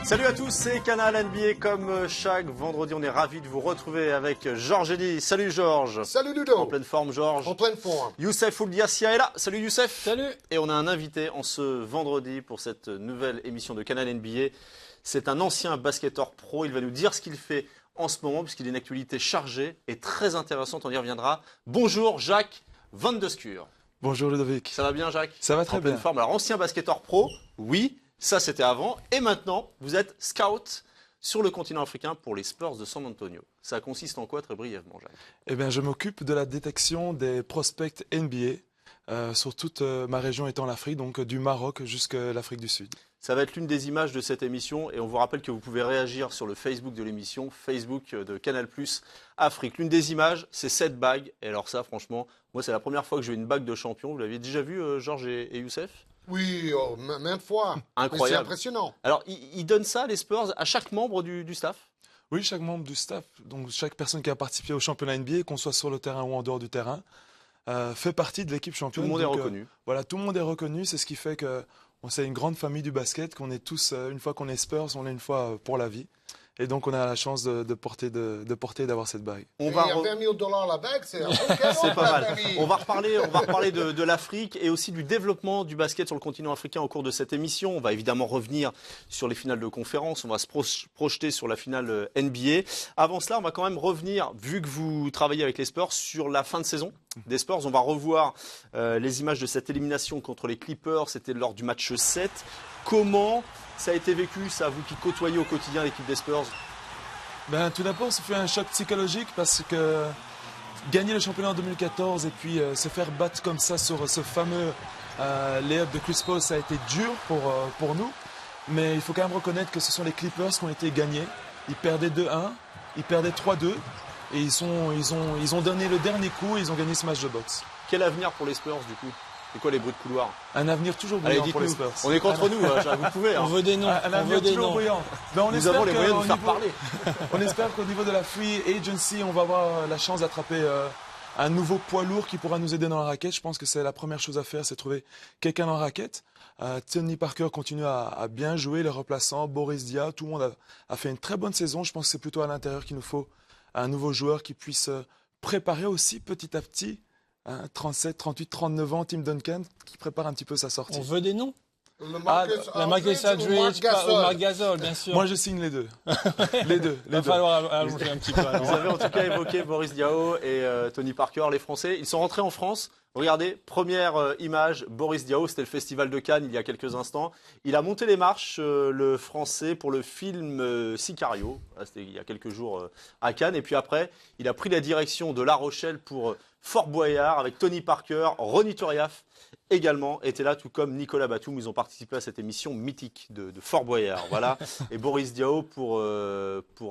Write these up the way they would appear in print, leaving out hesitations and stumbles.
Salut à tous, c'est Canal NBA. Comme chaque vendredi, on est ravis de vous retrouver avec Georges Eddy. Salut Georges. Salut Ludo. En pleine forme Georges. En pleine forme. Youssef Ouldiassia est là. Salut Youssef. Salut. Et on a un invité en ce vendredi pour cette nouvelle émission de Canal NBA. C'est un ancien basketteur pro. Il va nous dire ce qu'il fait en ce moment puisqu'il a une actualité chargée et très intéressante. On y reviendra. Bonjour Jacques Van de Schuur. Bonjour Ludovic. Ça va bien Jacques? Ça va très bien. En pleine forme. Alors ancien basketteur pro, oui. Ça, c'était avant. Et maintenant, vous êtes scout sur le continent africain pour les Spurs de San Antonio. Ça consiste en quoi, très brièvement, Jacques? Eh bien, je m'occupe de la détection des prospects NBA sur toute ma région étant l'Afrique, donc du Maroc jusqu'à l'Afrique du Sud. Ça va être l'une des images de cette émission. Et on vous rappelle que vous pouvez réagir sur le Facebook de l'émission, Facebook de Canal+ Afrique. L'une des images, c'est cette bague. Et alors ça, franchement, moi, c'est la première fois que j'ai une bague de champion. Vous l'aviez déjà vu, Georges et Youssef? Oui, maintes fois. Incroyable. C'est impressionnant. Alors, ils donnent ça, les Spurs, à chaque membre du staff? Oui, chaque membre du staff, donc chaque personne qui a participé au championnat NBA, qu'on soit sur le terrain ou en dehors du terrain, fait partie de l'équipe championne. Tout le monde est reconnu. Voilà, tout le monde est reconnu. C'est ce qui fait que c'est une grande famille du basket, qu'on est tous, une fois qu'on est Spurs, on est une fois pour la vie. Et donc, on a la chance de porter et d'avoir cette bague. Il y a 20 000 $ la bague, c'est un bon cadeau. C'est pas mal. Famille. On va reparler de l'Afrique et aussi du développement du basket sur le continent africain au cours de cette émission. On va évidemment revenir sur les finales de conférence. On va se projeter sur la finale NBA. Avant cela, on va quand même revenir, vu que vous travaillez avec les Spurs, sur la fin de saison des Spurs. On va revoir les images de cette élimination contre les Clippers. C'était lors du match 7. Comment ça a été vécu, ça, vous qui côtoyez au quotidien l'équipe des Spurs? Tout d'abord, ça fait un choc psychologique parce que gagner le championnat en 2014 et puis se faire battre comme ça sur ce fameux lay-up de Chris Paul, ça a été dur pour nous. Mais il faut quand même reconnaître que ce sont les Clippers qui ont été gagnés. Ils perdaient 2-1, ils perdaient 3-2 et ils ont donné le dernier coup et ils ont gagné ce match de boxe. Quel avenir pour les Spurs, du coup? C'est quoi les bruits de couloir? Un avenir toujours brillant pour les Spurs. On est contre nous, vous pouvez. On veut des noms. Un avenir toujours brillant. Nous avons les moyens de nous faire parler. On espère qu'au niveau de la free agency, on va avoir la chance d'attraper un nouveau poids lourd qui pourra nous aider dans la raquette. Je pense que c'est la première chose à faire, c'est trouver quelqu'un dans la raquette. Tony Parker continue à bien jouer, les remplaçants, Boris Dia, tout le monde a fait une très bonne saison. Je pense que c'est plutôt à l'intérieur qu'il nous faut un nouveau joueur qui puisse préparer aussi petit à petit 37, 38, 39 ans, Tim Duncan, qui prépare un petit peu sa sortie. On veut des noms. La Marcus Aldridge ou Marc Gasol, bien sûr. Moi, je signe les deux. Les deux. Il va falloir allonger un petit peu. Alors. Vous avez en tout cas évoqué Boris Diaw et Tony Parker, les Français. Ils sont rentrés en France. Regardez, première image, Boris Diaw, c'était le festival de Cannes il y a quelques instants. Il a monté les marches, le Français, pour le film Sicario. C'était il y a quelques jours à Cannes. Et puis après, il a pris la direction de La Rochelle pour Fort Boyard avec Tony Parker, Ronny Turiaf également était là, tout comme Nicolas Batum. Ils ont participé à cette émission mythique de Fort Boyard. Voilà. Et Boris Diaw, pour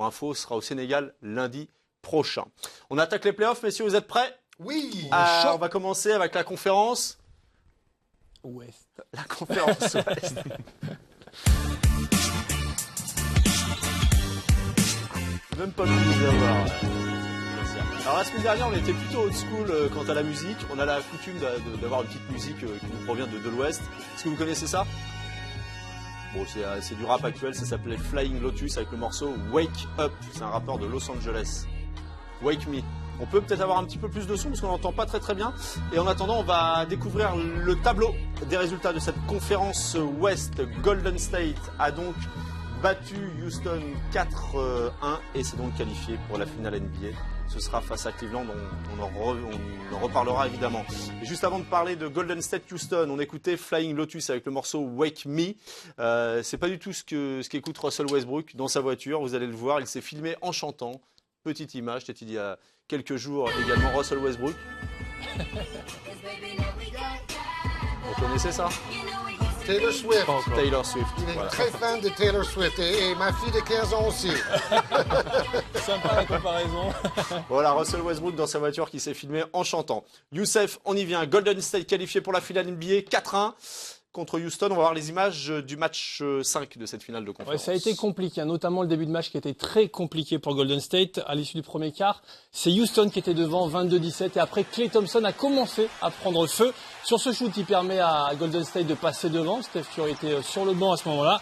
info, sera au Sénégal lundi prochain. On attaque les playoffs, messieurs, vous êtes prêts? Oui. On va commencer avec la conférence Ouest. La conférence Ouest. Même pas pu vous avoir. Alors la semaine dernière, on était plutôt old school quant à la musique. On a la coutume d'avoir une petite musique qui nous provient de l'Ouest. Est-ce que vous connaissez ça? Bon, c'est du rap actuel, ça s'appelait Flying Lotus avec le morceau Wake Up. C'est un rappeur de Los Angeles. Wake Me. On peut peut-être avoir un petit peu plus de son parce qu'on n'entend pas très très bien. Et en attendant, on va découvrir le tableau des résultats de cette conférence Ouest. Golden State a donc battu Houston 4-1 et s'est donc qualifié pour la finale NBA. Ce sera face à Cleveland, on en reparlera évidemment. Et juste avant de parler de Golden State Houston, on écoutait Flying Lotus avec le morceau Wake Me. C'est pas du tout ce qu'écoute Russell Westbrook dans sa voiture, vous allez le voir, il s'est filmé en chantant. Petite image, c'était il y a quelques jours également, Russell Westbrook. Vous connaissez ça? Taylor Swift. Taylor Swift. Il est Voilà. très fan de Taylor Swift et ma fille de 15 ans aussi. Sympa la comparaison. Voilà, Russell Westbrook dans sa voiture qui s'est filmé en chantant. Youssef, on y vient. Golden State qualifié pour la finale NBA 4-1 contre Houston. On va voir les images du match 5 de cette finale de conférence. Ouais, ça a été compliqué, hein, notamment le début de match qui était très compliqué pour Golden State. À l'issue du premier quart, c'est Houston qui était devant 22-17 et après Klay Thompson a commencé à prendre feu. Sur ce shoot, il permet à Golden State de passer devant. Steph Curry était sur le banc à ce moment-là.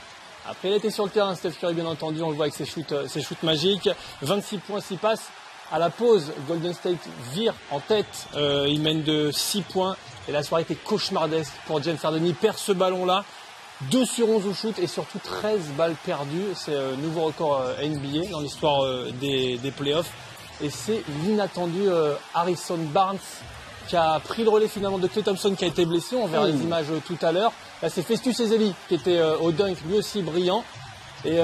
Après, il était sur le terrain, Steph Curry, bien entendu, on le voit avec ses shoots magiques. 26 points, 6 passes. À la pause, Golden State vire en tête. Il mène de 6 points. Et la soirée était cauchemardesque pour James Harden. Il perd ce ballon-là. 2 sur 11 au shoot et surtout 13 balles perdues. C'est un nouveau record NBA dans l'histoire des playoffs. Et c'est l'inattendu Harrison Barnes qui a pris le relais finalement de Klay Thompson qui a été blessé. On verra les images tout à l'heure. Là, c'est Festus Ezeli qui était au dunk, lui aussi brillant. Et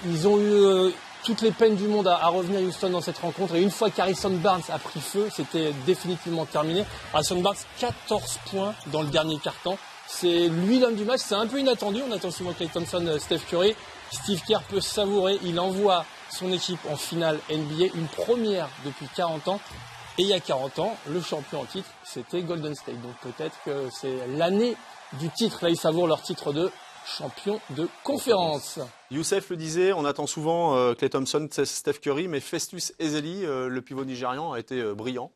ils ont eu toutes les peines du monde à revenir à Houston dans cette rencontre. Et une fois qu'Harrison Barnes a pris feu, c'était définitivement terminé. Harrison Barnes, 14 points dans le dernier quart-temps. C'est lui l'homme du match. C'est un peu inattendu. On attend souvent Klay Thompson, Steph Curry. Steve Kerr peut savourer. Il envoie son équipe en finale NBA, une première depuis 40 ans. Et il y a 40 ans, le champion en titre, c'était Golden State. Donc peut-être que c'est l'année du titre. Là, ils savourent leur titre de champion de conférence. Youssef le disait, on attend souvent Klay Thompson, Steph Curry, mais Festus Ezeli, le pivot nigérian, a été brillant.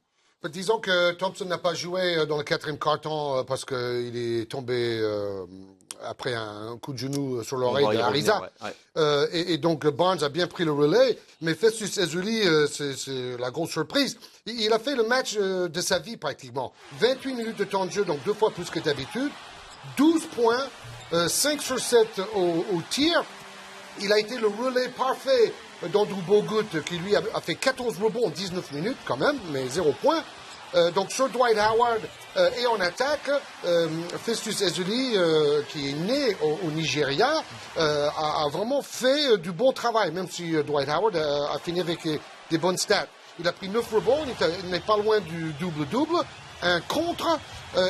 Disons que Thompson n'a pas joué dans le 4e quart-temps parce qu'il est tombé après un coup de genou sur l'oreille d'Ariza. Et donc Barnes a bien pris le relais. Mais Festus Ezeli, c'est la grosse surprise. Il a fait le match de sa vie pratiquement. 28 minutes de temps de jeu, donc 2 fois plus que d'habitude. 12 points, 5 sur 7 au tir. Il a été le relais parfait d'Andrew Bogut, qui lui a fait 14 rebonds en 19 minutes quand même, mais 0 points. Donc sur Dwight Howard et en attaque, Festus Ezeli, qui est né au Nigeria, a vraiment fait du bon travail, même si Dwight Howard a fini avec des bonnes stats. Il a pris 9 rebonds, il n'est pas loin du double-double, un contre,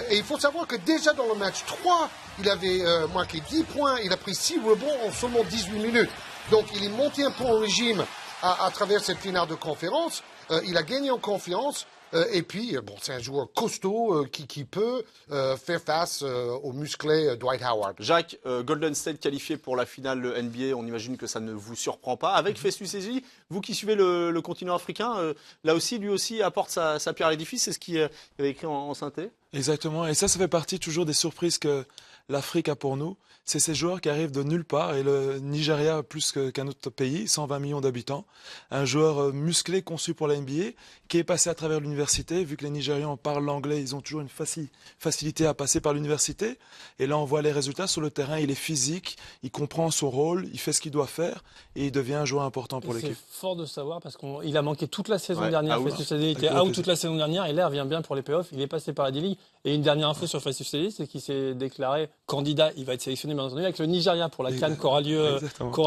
et il faut savoir que déjà dans le match 3, il avait marqué 10 points, il a pris 6 rebonds en seulement 18 minutes. Donc il est monté un peu en régime à travers cette finale de conférence, il a gagné en confiance. Et puis, bon, c'est un joueur costaud qui peut faire face au musclé Dwight Howard. Jacques, Golden State qualifié pour la finale NBA, on imagine que ça ne vous surprend pas. Avec Festus Ezeli, vous qui suivez le continent africain, là aussi, lui aussi apporte sa pierre à l'édifice, c'est ce qu'il avait écrit en synthé. Exactement, et ça fait partie toujours des surprises que l'Afrique a pour nous. C'est ces joueurs qui arrivent de nulle part, et le Nigeria, plus qu'un autre pays, 120 millions d'habitants, un joueur musclé conçu pour la NBA, qui est passé à travers l'université. Vu que les Nigérians parlent l'anglais, ils ont toujours une facilité à passer par l'université. Et là, on voit les résultats sur le terrain. Il est physique, il comprend son rôle, il fait ce qu'il doit faire, et il devient un joueur important pour l'équipe. C'est fort de savoir, parce qu'il a manqué toute la saison dernière. Festus Ezeli était out toute la saison dernière, et là, il revient bien pour les playoffs. Il est passé par la D-League. Et une dernière info sur Festus Ezeli, c'est qu'il s'est déclaré candidat. Il va être sélectionné, bien entendu, avec le Nigeria pour la CAN qui aura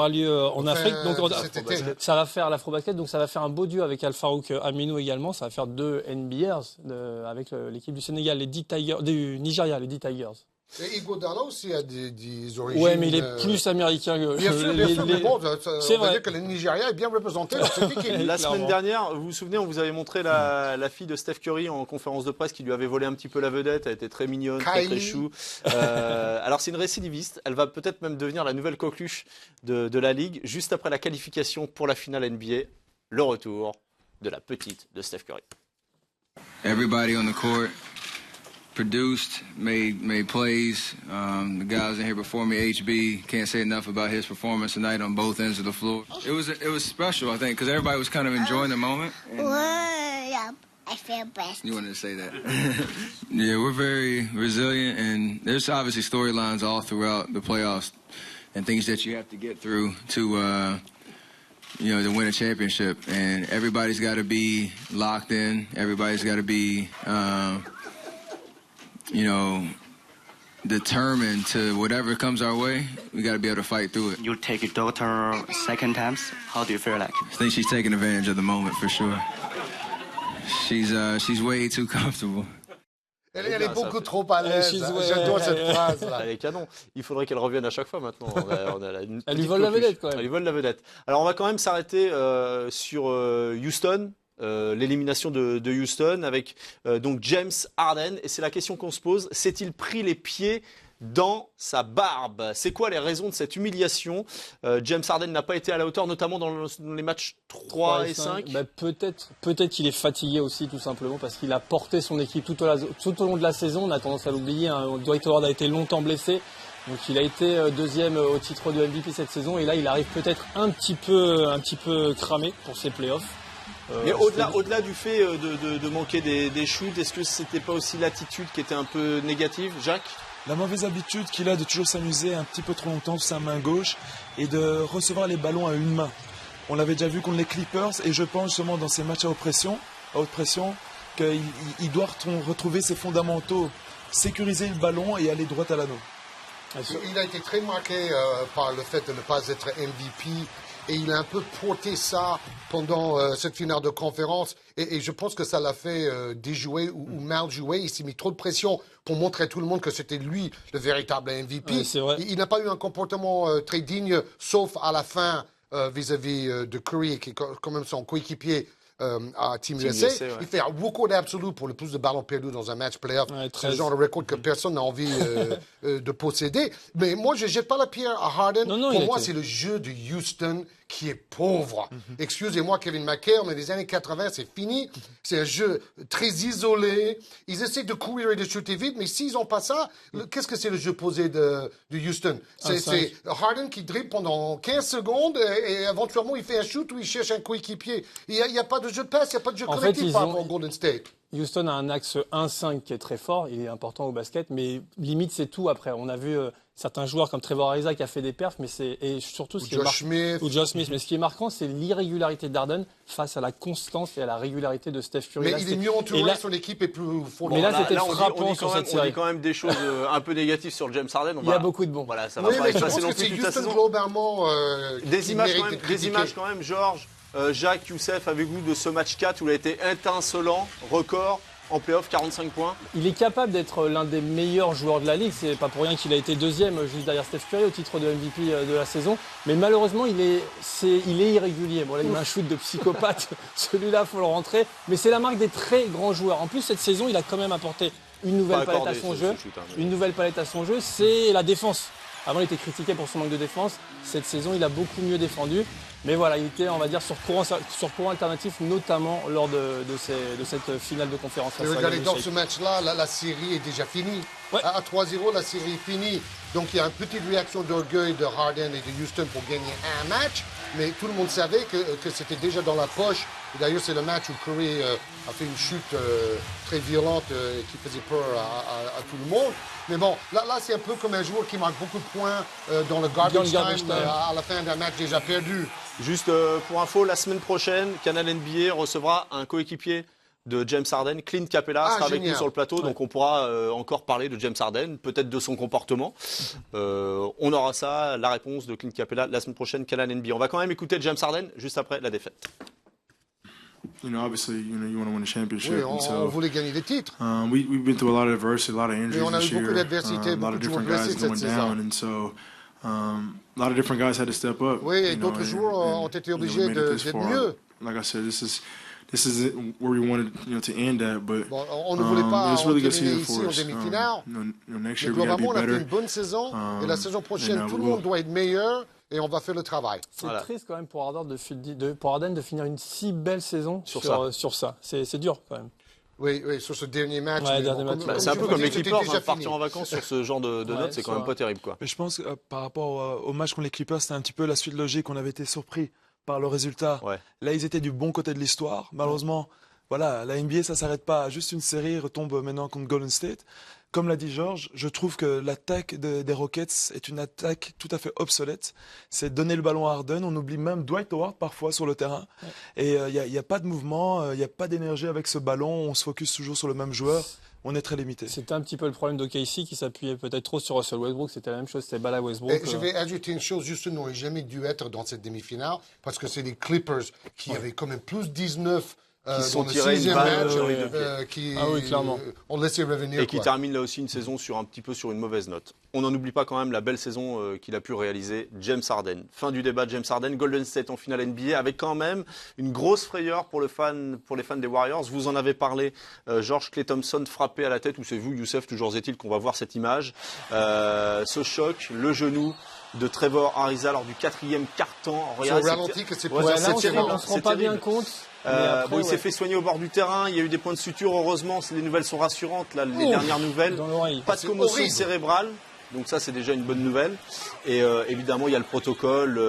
lieu en Afrique. Donc, ça va faire l'Afrobasket, donc ça va faire un beau duo avec Al Farouk Aminou également. Ça va faire 2 NBAs avec l'équipe du Sénégal, du Nigeria, les D-Tigers. Et Iguodala aussi a des origines. Ouais, mais il est plus américain que bien sûr, mais bon, on va dire que le Nigeria est bien représenté dans cette équipe. La semaine dernière, vous vous souvenez, on vous avait montré la fille de Steph Curry en conférence de presse qui lui avait volé un petit peu la vedette. Elle était très mignonne, très chou. Alors c'est une récidiviste. Elle va peut-être même devenir la nouvelle coqueluche de la Ligue juste après la qualification pour la finale NBA. Le retour de la petite de Steph Curry. Everybody on the court produced, made plays. The guys in here before me, HB, can't say enough about his performance tonight on both ends of the floor. It was special, I think, because everybody was kind of enjoying the moment. I feel best. You wanted to say that? Yeah, we're very resilient, and there's obviously storylines all throughout the playoffs and things that you have to get through to win a championship. And everybody's got to be locked in. Everybody's got to be, determined to whatever comes our way. We got to be able to fight through it. You take your daughter second times. How do you feel like? I think she's taking advantage of the moment for sure. She's way too comfortable. Elle est beaucoup trop à l'aise. J'adore cette phrase-là. Elle est canon. Il faudrait qu'elle revienne à chaque fois maintenant. Elle lui vole la vedette quand même. Elle lui vole la vedette. Alors on va quand même s'arrêter sur Houston. L'élimination de Houston avec donc James Harden. Et c'est la question qu'on se pose. S'est-il pris les pieds dans sa barbe. C'est quoi les raisons de cette humiliation? James Harden n'a pas été à la hauteur, notamment dans les matchs 3 et 5. Bah, peut-être qu'il est fatigué aussi, tout simplement, parce qu'il a porté son équipe tout au long de la saison. On a tendance à l'oublier, hein. Dwight Howard a été longtemps blessé. Donc il a été deuxième au titre de MVP cette saison. Et là, il arrive peut-être un petit peu cramé pour ses playoffs. Mais au-delà du fait de manquer des shoots, est-ce que c'était pas aussi l'attitude qui était un peu négative, Jacques? La mauvaise habitude qu'il a de toujours s'amuser un petit peu trop longtemps sur sa main gauche et de recevoir les ballons à une main. On l'avait déjà vu contre les Clippers et je pense justement dans ces matchs à haute pression qu'il doit retrouver ses fondamentaux, sécuriser le ballon et aller droit à l'anneau. Il a été très marqué par le fait de ne pas être MVP et il a un peu porté ça pendant cette finale de conférence et je pense que ça l'a fait déjouer ou mal jouer. Il s'est mis trop de pression pour montrer à tout le monde que c'était lui le véritable MVP. Ouais, c'est vrai. Il n'a pas eu un comportement très digne, sauf à la fin vis-à-vis de Curry, qui est quand même son coéquipier à Team USA. Ouais. Il fait un record absolu pour le plus de ballons perdus dans un match playoff. Ouais, c'est le genre de record que personne n'a envie de posséder. Mais moi, je ne jette pas la pierre à Harden. Pour moi, c'est le jeu de Houston qui est pauvre. Excusez-moi, Kevin McHale, mais les années 80, c'est fini. C'est un jeu très isolé. Ils essaient de courir et de shooter vite, mais s'ils n'ont pas ça, qu'est-ce que c'est le jeu posé de Houston? C'est Harden qui dribble pendant 15 secondes et éventuellement, il fait un shoot ou il cherche un coéquipier. Il n'y a pas de jeu de passe, il n'y a pas de jeu collectif par rapport au Golden State. Houston a un axe 1-5 qui est très fort, il est important au basket, mais limite c'est tout après. On a vu certains joueurs comme Trevor Ariza qui a fait des perfs, mais et surtout Josh Smith. Mais ce qui est marquant, c'est l'irrégularité d'Harden face à la constance et à la régularité de Steph Curry. Mais il est mieux entouré, son équipe est plus forte. Mais là, c'était frappant sur cette série. On dit quand même des choses un peu négatives sur James Harden. Il y a beaucoup de bons. Voilà, ça va pas effacer non plus toute la saison. Globalement, des images quand même, Georges. Jacques, Youssef, avez-vous de ce match 4 où il a été étincelant, record en play-off, 45 points? Il est capable d'être l'un des meilleurs joueurs de la Ligue. C'est pas pour rien qu'il a été deuxième juste derrière Steph Curry au titre de MVP de la saison. Mais malheureusement, il est irrégulier. Bon, là, il met un shoot de psychopathe. Celui-là, faut le rentrer. Mais c'est la marque des très grands joueurs. En plus, cette saison, il a quand même apporté une nouvelle palette à son jeu. Une nouvelle palette à son jeu, c'est la défense. Avant, il était critiqué pour son manque de défense. Cette saison, il a beaucoup mieux défendu. Mais voilà, il était, on va dire, sur courant alternatif, notamment lors de cette finale de conférence. Regardez, dans ce match-là, la série est déjà finie. Ouais. À 3-0, la série est finie. Donc, il y a une petite réaction d'orgueil de Harden et de Houston pour gagner un match. Mais tout le monde savait que c'était déjà dans la poche. D'ailleurs, c'est le match où Curry a fait une chute très violente qui faisait peur à tout le monde. Mais bon, là c'est un peu comme un joueur qui marque beaucoup de points dans le garbage time à la fin d'un match déjà perdu. Juste pour info, la semaine prochaine, Canal NBA recevra un coéquipier de James Harden, Clint Capella, sera avec nous sur le plateau, donc on pourra encore parler de James Harden, peut-être de son comportement. On aura ça, la réponse de Clint Capella la semaine prochaine, Canal NBA. On va quand même écouter James Harden juste après la défaite. Obviously, you want to win a championship. Oui, on voulait gagner des titres. We've been through a lot of adversity, a lot of injuries on a eu this year. Beaucoup d'adversité, beaucoup de joueurs blessés cette saison. And so, a lot of different guys had to step up. Oui, et d'autres joueurs ont été obligés d'être mieux. Like I said, this is where we wanted to end at, but bon, on ne voulait pas it's really good terminer season ici for en us. demi-finale. Next Mais year we got to be globalement, on a fait better. une bonne saison et la saison prochaine, tout le monde doit être meilleur. Et on va faire le travail. C'est triste quand même pour Harden de finir une si belle saison sur ça. C'est dur quand même. Oui, sur ce dernier match. Ouais, c'est un peu comme les Clippers, partir en vacances sur ce genre de notes, c'est quand même pas terrible, quoi. Mais je pense que par rapport au match contre les Clippers, c'était un petit peu la suite logique. On avait été surpris par le résultat. Ouais. Là, ils étaient du bon côté de l'histoire. Malheureusement, voilà, la NBA, ça s'arrête pas à juste une série, retombe maintenant contre Golden State. Comme l'a dit Georges, je trouve que l'attaque des Rockets est une attaque tout à fait obsolète. C'est donner le ballon à Harden. On oublie même Dwight Howard parfois sur le terrain. Ouais. Et il n'y a pas de mouvement, il n'y a pas d'énergie avec ce ballon. On se focus toujours sur le même joueur. On est très limité. C'était un petit peu le problème d'OKC qui s'appuyait peut-être trop sur Russell Westbrook. C'était la même chose, c'était Bala Westbrook. Je vais ajouter une chose, Houston n'aurait jamais dû être dans cette demi-finale parce que c'est les Clippers qui avaient quand même plus 19 qui sont dans le tirés une 6e balle match, sur les 2 pieds. qui clairement. ont laissé revenir. Et qui termine là aussi une saison un petit peu sur une mauvaise note. On n'en oublie pas quand même la belle saison qu'il a pu réaliser, James Harden. Fin du débat, James Harden, Golden State en finale NBA, avec quand même une grosse frayeur pour les fans des Warriors. Vous en avez parlé, George, Klay Thompson frappé à la tête, ou c'est vous, Youssef, toujours est-il qu'on va voir cette image. Ce choc, le genou de Trevor Ariza lors du 4e quart-temps. Regardez, ralenti que c'est on ne se rend pas bien compte. Après, il s'est fait soigner au bord du terrain, il y a eu des points de suture, heureusement, les nouvelles sont rassurantes, là, les dernières nouvelles. Pas de commotion cérébrale, donc ça c'est déjà une bonne nouvelle. Et évidemment, il y a le protocole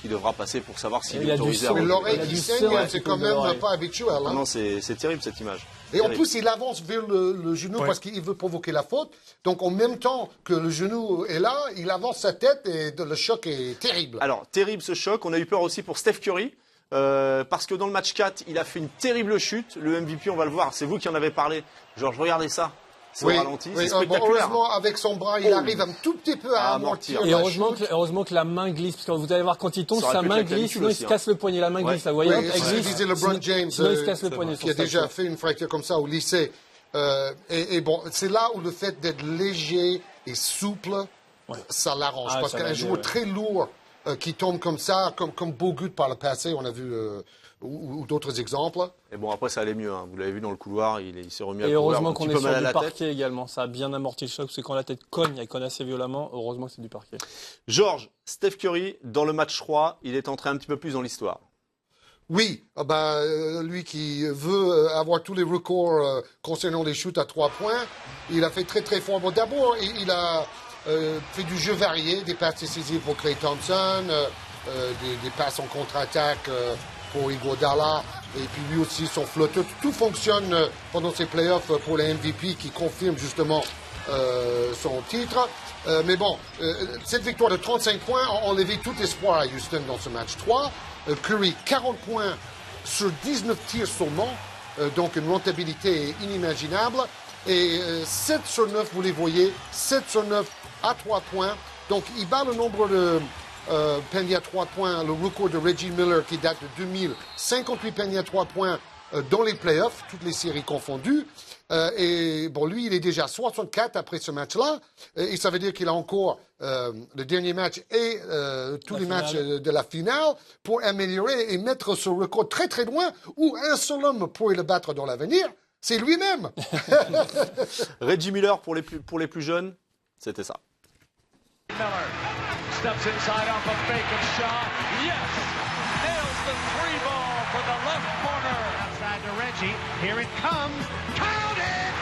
qui devra passer pour savoir s'il est autorisé à... Mais l'oreille qui saigne, c'est quand même pas habituel. Hein. Non, c'est terrible cette image. Et en plus, il avance vers le genou parce qu'il veut provoquer la faute. Donc, en même temps que le genou est là, il avance sa tête et le choc est terrible. Alors, terrible ce choc. On a eu peur aussi pour Steph Curry. Parce que dans le match 4, il a fait une terrible chute. Le MVP, on va le voir. C'est vous qui en avez parlé. Georges, regardez ça. C'est au ralenti. C'est spectaculaire. Heureusement, avec son bras, il arrive un tout petit peu à amortir. Et heureusement que la main glisse. Parce que vous allez voir, quand il tombe, sa main glisse. Sinon, il se casse le poignet. La main glisse, vous voyez. Il disait LeBron James, sinon, il se casse le poignet. Qui a déjà fait une fracture comme ça au lycée. Et bon, c'est là où le fait d'être léger et souple, ça l'arrange. Parce qu'un joueur très lourd qui tombe comme ça, comme Bogut par le passé, on a vu, ou d'autres exemples. Et bon, après, ça allait mieux. Hein. Vous l'avez vu dans le couloir, il s'est remis à courir. Et heureusement qu'on est sur du parquet également. Ça a bien amorti le choc, parce que quand la tête cogne, elle cogne assez violemment. Heureusement que c'est du parquet. Georges, Steph Curry, dans le match 3, il est entré un petit peu plus dans l'histoire. Oui, lui qui veut avoir tous les records concernant les shoots à 3 points, il a fait très très fort. Bon, d'abord, il a fait du jeu varié, des passes décisives pour Klay Thompson, des passes en contre-attaque pour Iguodala, et puis lui aussi son flotteur. Tout fonctionne pendant ces playoffs pour les MVP qui confirment justement son titre. Mais bon, cette victoire de 35 points a enlevé tout espoir à Houston dans ce match 3. Curry, 40 points sur 19 tirs seulement, donc une rentabilité inimaginable. Et 7 sur 9, vous les voyez, 7 sur 9 à 3 points. Donc il bat le nombre de paniers à 3 points, le record de Reggie Miller qui date de 2000, 58 paniers à 3 points dans les playoffs, toutes les séries confondues. Et bon, lui, il est déjà 64 après ce match-là. Et ça veut dire qu'il a encore le dernier match et tous les matchs de la finale pour améliorer et mettre ce record très très loin, où un seul homme pourrait le battre dans l'avenir, c'est lui-même. Reggie Miller, pour les plus jeunes, c'était ça. Miller steps inside off a fake of Shaw. Yes! Nails the 3-ball for the left corner. Outside to Reggie. Here it comes. Count it!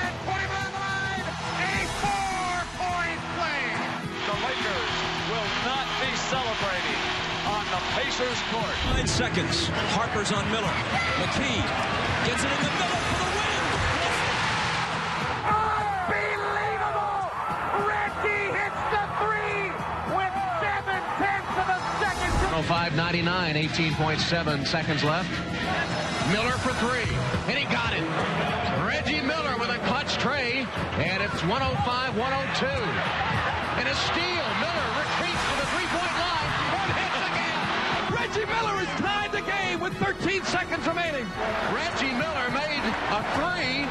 And put him on the line. A 4-point play. The Lakers will not be celebrating on the Pacers court. 9 seconds. Harper's on Miller. McKee gets it in the middle for the win. Unbelievable! Reggie hits the 3 with 7/10 of a second. 5:99, 18.7 seconds left. Miller for 3, and he got it. Reggie Miller with a clutch tray, and it's 105-102. And a steal. Miller retreats to the three-point line and hits again. Reggie Miller has tied the game with 13 seconds remaining. Reggie Miller made a 3,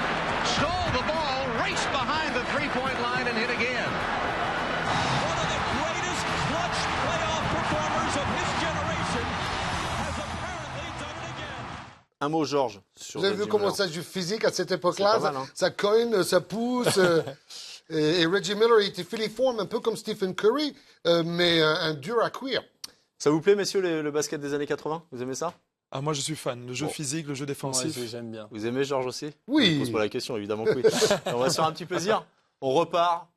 stole the ball, raced behind the three-point line, and hit again. One of the greatest clutch playoff performers of his generation has apparently done it again. Un mot, Georges. Vous avez vu comment ça joue physique à cette époque-là? Ça cogne, ça pousse. Et Reggie Miller était filiforme, un peu comme Stephen Curry, mais un dur à cuire. Ça vous plaît, messieurs, le basket des années 80? Vous aimez ça? Ah, moi, je suis fan. Le jeu physique, le jeu défensif. Ouais, j'aime bien. Vous aimez, Georges, aussi? Oui. Je ne pose pas la question, évidemment que oui. On va se faire un petit plaisir. On repart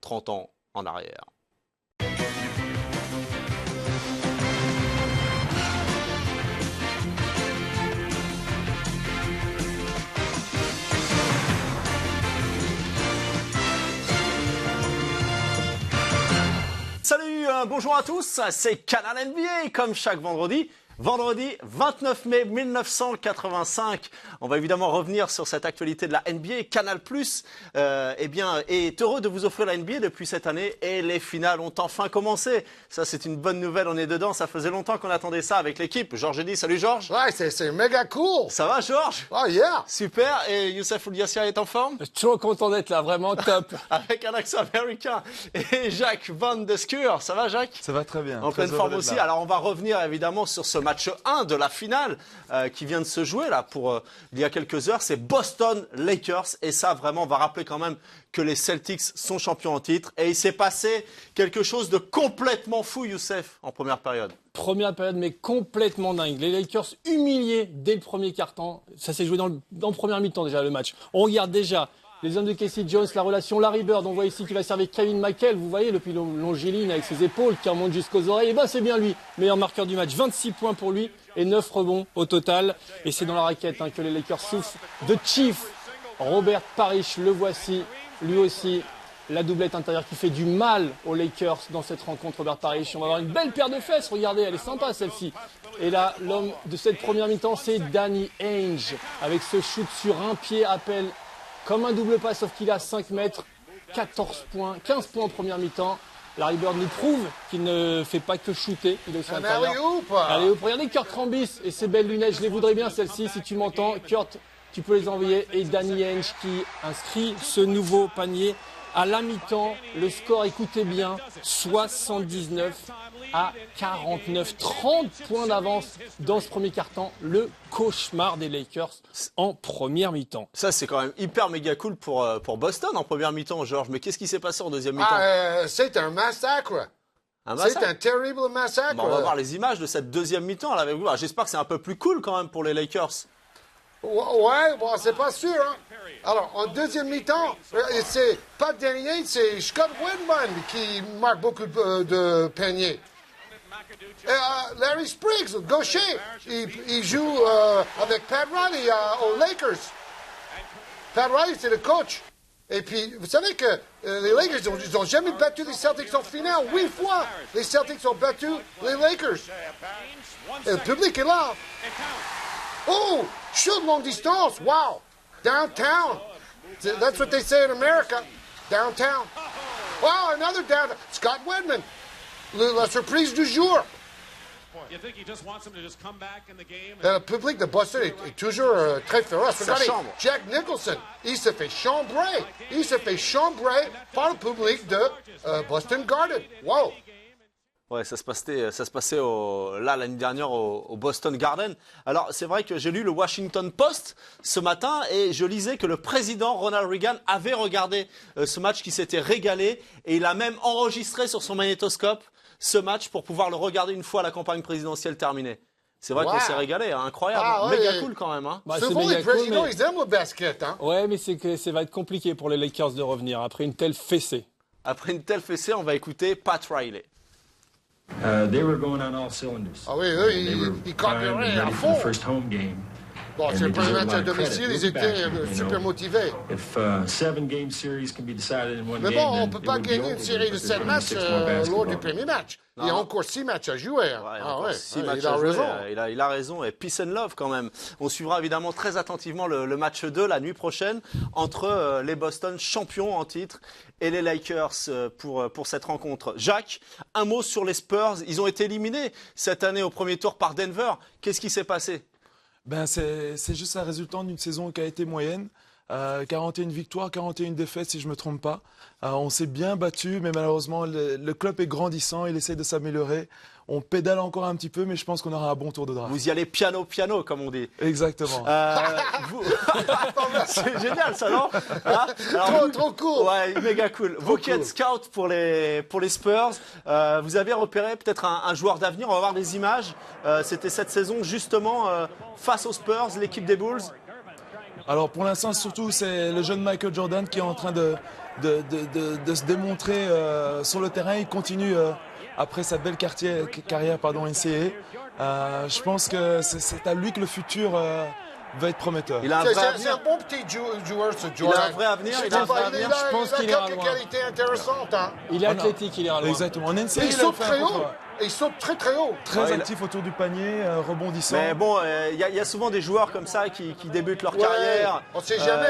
30 ans en arrière. Salut, bonjour à tous, c'est Canal NBA, comme chaque vendredi. Vendredi 29 mai 1985. On va évidemment revenir sur cette actualité de la NBA. Canal+, est heureux de vous offrir la NBA depuis cette année et les finales ont enfin commencé. Ça, c'est une bonne nouvelle. On est dedans. Ça faisait longtemps qu'on attendait ça avec l'équipe. Georges Eddy, salut Georges. Ouais, c'est méga cool. Ça va, Georges? Oh yeah. Super. Et Youssef Ouliassia est en forme? Trop content d'être là, vraiment top. Avec un accent américain. Et Jacques Van de Schuur. Ça va, Jacques? Ça va très bien. En pleine forme aussi. Alors, on va revenir évidemment sur ce match 1 de la finale qui vient de se jouer là il y a quelques heures. C'est Boston Lakers. Et ça, vraiment, on va rappeler quand même que les Celtics sont champions en titre. Et il s'est passé quelque chose de complètement fou, Youssef, en première période. Première période, mais complètement dingue. Les Lakers humiliés dès le premier quart-temps. Ça s'est joué dans le premier mi-temps déjà, le match. On regarde déjà les hommes de Casey Jones, la relation Larry Bird. On voit ici qu'il va servir Kevin McHale. Vous voyez, le pilon longiligne avec ses épaules qui remonte jusqu'aux oreilles. Et ben, c'est bien lui, meilleur marqueur du match. 26 points pour lui et 9 rebonds au total. Et c'est dans la raquette que les Lakers souffrent de Chief. Robert Parrish, le voici, lui aussi. La doublette intérieure qui fait du mal aux Lakers dans cette rencontre, Robert Parrish. On va avoir une belle paire de fesses, regardez, elle est sympa celle-ci. Et là, l'homme de cette première mi-temps, c'est Danny Ainge. Avec ce shoot sur un pied, appel comme un double pas, sauf qu'il a 5 mètres, 14 points, 15 points en première mi-temps. Larry Bird nous prouve qu'il ne fait pas que shooter. Il est aussi allez, regardez Kurt Rambis et ses belles lunettes. Je les voudrais bien celles-ci, si tu m'entends. Kurt, tu peux les envoyer. Et Danny Ainge qui inscrit ce nouveau panier. À la mi-temps, le score, écoutez bien, 79 à 49. 30 points d'avance dans ce premier quart-temps. Le cauchemar des Lakers en première mi-temps. Ça, c'est quand même hyper méga cool pour Boston en première mi-temps, Georges. Mais qu'est-ce qui s'est passé en deuxième mi-temps? C'est un massacre. C'est un terrible massacre. Bon, on va voir les images de cette deuxième mi-temps. J'espère que c'est un peu plus cool quand même pour les Lakers. Ouais, bon, c'est pas sûr. Hein. Alors, en deuxième mi-temps, c'est pas Danny, c'est Scott Wedman qui marque beaucoup de paniers. Larry Spriggs, gaucher, il joue avec Pat Riley aux Lakers. Pat Riley, c'est le coach. Et puis, vous savez que les Lakers, ils n'ont jamais battu les Celtics en finale. 8 fois, les Celtics ont battu les Lakers. Et le public est là. Oh, shoot long distance. Wow. Downtown. That's what they say in America. Downtown. Wow, another downtown. Scott Wedman. La surprise du jour. Le public de Boston est toujours très féroce. Regardez, Jack Nicholson, il se fait chambrer. Il se fait chambrer par le public de Boston Garden. Wow. Ouais, ça se passait l'année dernière au Boston Garden. Alors, c'est vrai que j'ai lu le Washington Post ce matin et je lisais que le président Ronald Reagan avait regardé ce match, qui s'était régalé, et il a même enregistré sur son magnétoscope ce match pour pouvoir le regarder une fois la campagne présidentielle terminée. C'est vrai qu'on s'est régalé, hein, incroyable, méga cool quand même. Hein. Souvent les présidents, ils aiment le basket. Hein. Ouais, mais ça va être compliqué pour les Lakers de revenir après une telle fessée. Après une telle fessée, on va écouter Pat Riley. They were going on all cylinders. Ah oui, ils carbureraient à fond. Bon, c'est le premier match à domicile, ils étaient super motivés. Mais bon, on ne peut pas gagner une série de 7 matchs lors du premier match. Il y a encore 6 matchs à jouer. Il a raison. Il a raison. Et peace and love quand même. On suivra évidemment très attentivement le match 2 la nuit prochaine entre les Boston champions en titre et les Lakers pour cette rencontre. Jacques, un mot sur les Spurs. Ils ont été éliminés cette année au premier tour par Denver. Qu'est-ce qui s'est passé? C'est juste un résultat d'une saison qui a été moyenne. 41 victoires, 41 défaites si je ne me trompe pas. On s'est bien battu, mais malheureusement le club est grandissant, il essaie de s'améliorer. On pédale encore un petit peu, mais je pense qu'on aura un bon tour de draft. Vous y allez piano, comme on dit. Exactement. C'est génial ça, non? Trop cool. Ouais, méga cool. Vous qui êtes scout pour les Spurs, vous avez repéré peut-être un joueur d'avenir. On va voir des images. C'était cette saison justement face aux Spurs, l'équipe des Bulls. Alors pour l'instant, surtout, c'est le jeune Michael Jordan qui est en train de se démontrer sur le terrain. Il continue après sa belle carrière NCAA. Je pense que c'est à lui que le futur va être prometteur. C'est un bon petit joueur, ce Jordan. Il a un vrai avenir. Je pense qu'il a quelques qualités intéressantes. Hein. Il est athlétique, il ira loin. Exactement. En NCAA, il saute très haut. Et il saute très très haut. Très actif autour du panier, rebondissant. Mais bon, il y a souvent des joueurs comme ça qui débutent leur carrière. On sait jamais.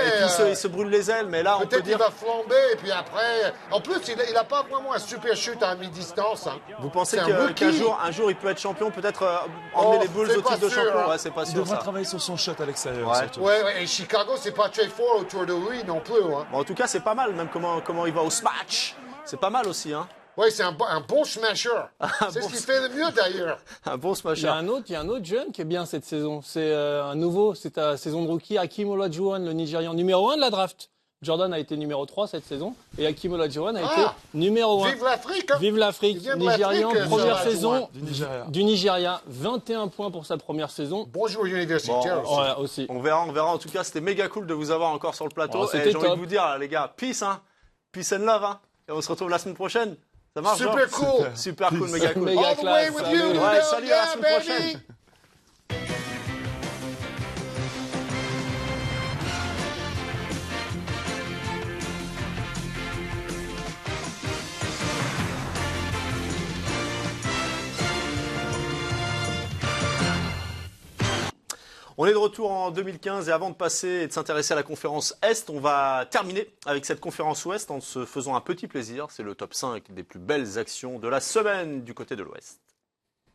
Ils se brûlent les ailes, mais là, on peut dire... Peut-être qu'il va flamber, et puis après... En plus, il n'a pas vraiment un super shoot à mi-distance. Hein. Vous pensez qu'un jour, il peut être champion, peut-être emmener les Bulls au titre de champion? Hein. Ouais, c'est pas sûr, il devra travailler sur son shot à l'extérieur. Ouais, et Chicago, c'est pas très fort autour de lui non plus. Hein. Bon, en tout cas, c'est pas mal, même comment il va au smash. C'est pas mal aussi, hein. Oui, c'est un bon smasher. C'est ce qu'il fait le mieux, d'ailleurs. Un bon smasher. Il y a un autre jeune qui est bien cette saison. C'est c'est ta saison de rookie, Hakeem Olajuwon, le Nigérian, numéro 1 de la draft. Jordan a été numéro 3 cette saison et Hakeem Olajuwon a été numéro 1. Vive l'Afrique, hein. Vive l'Afrique. Nigérian, première saison du Nigeria. 21 points pour sa première saison. Bon joueur universitaire aussi. On verra. En tout cas, c'était méga cool de vous avoir encore sur le plateau. Et j'ai envie de vous dire, les gars, peace, hein. Peace and love, hein. Et on se retrouve la semaine prochaine. Ça marche, super cool. Super cool, méga cool. Méga classe. Salut, à la semaine prochaine. On est de retour en 2015 et avant de passer et de s'intéresser à la conférence Est, on va terminer avec cette conférence Ouest en se faisant un petit plaisir. C'est le top 5 des plus belles actions de la semaine du côté de l'Ouest. By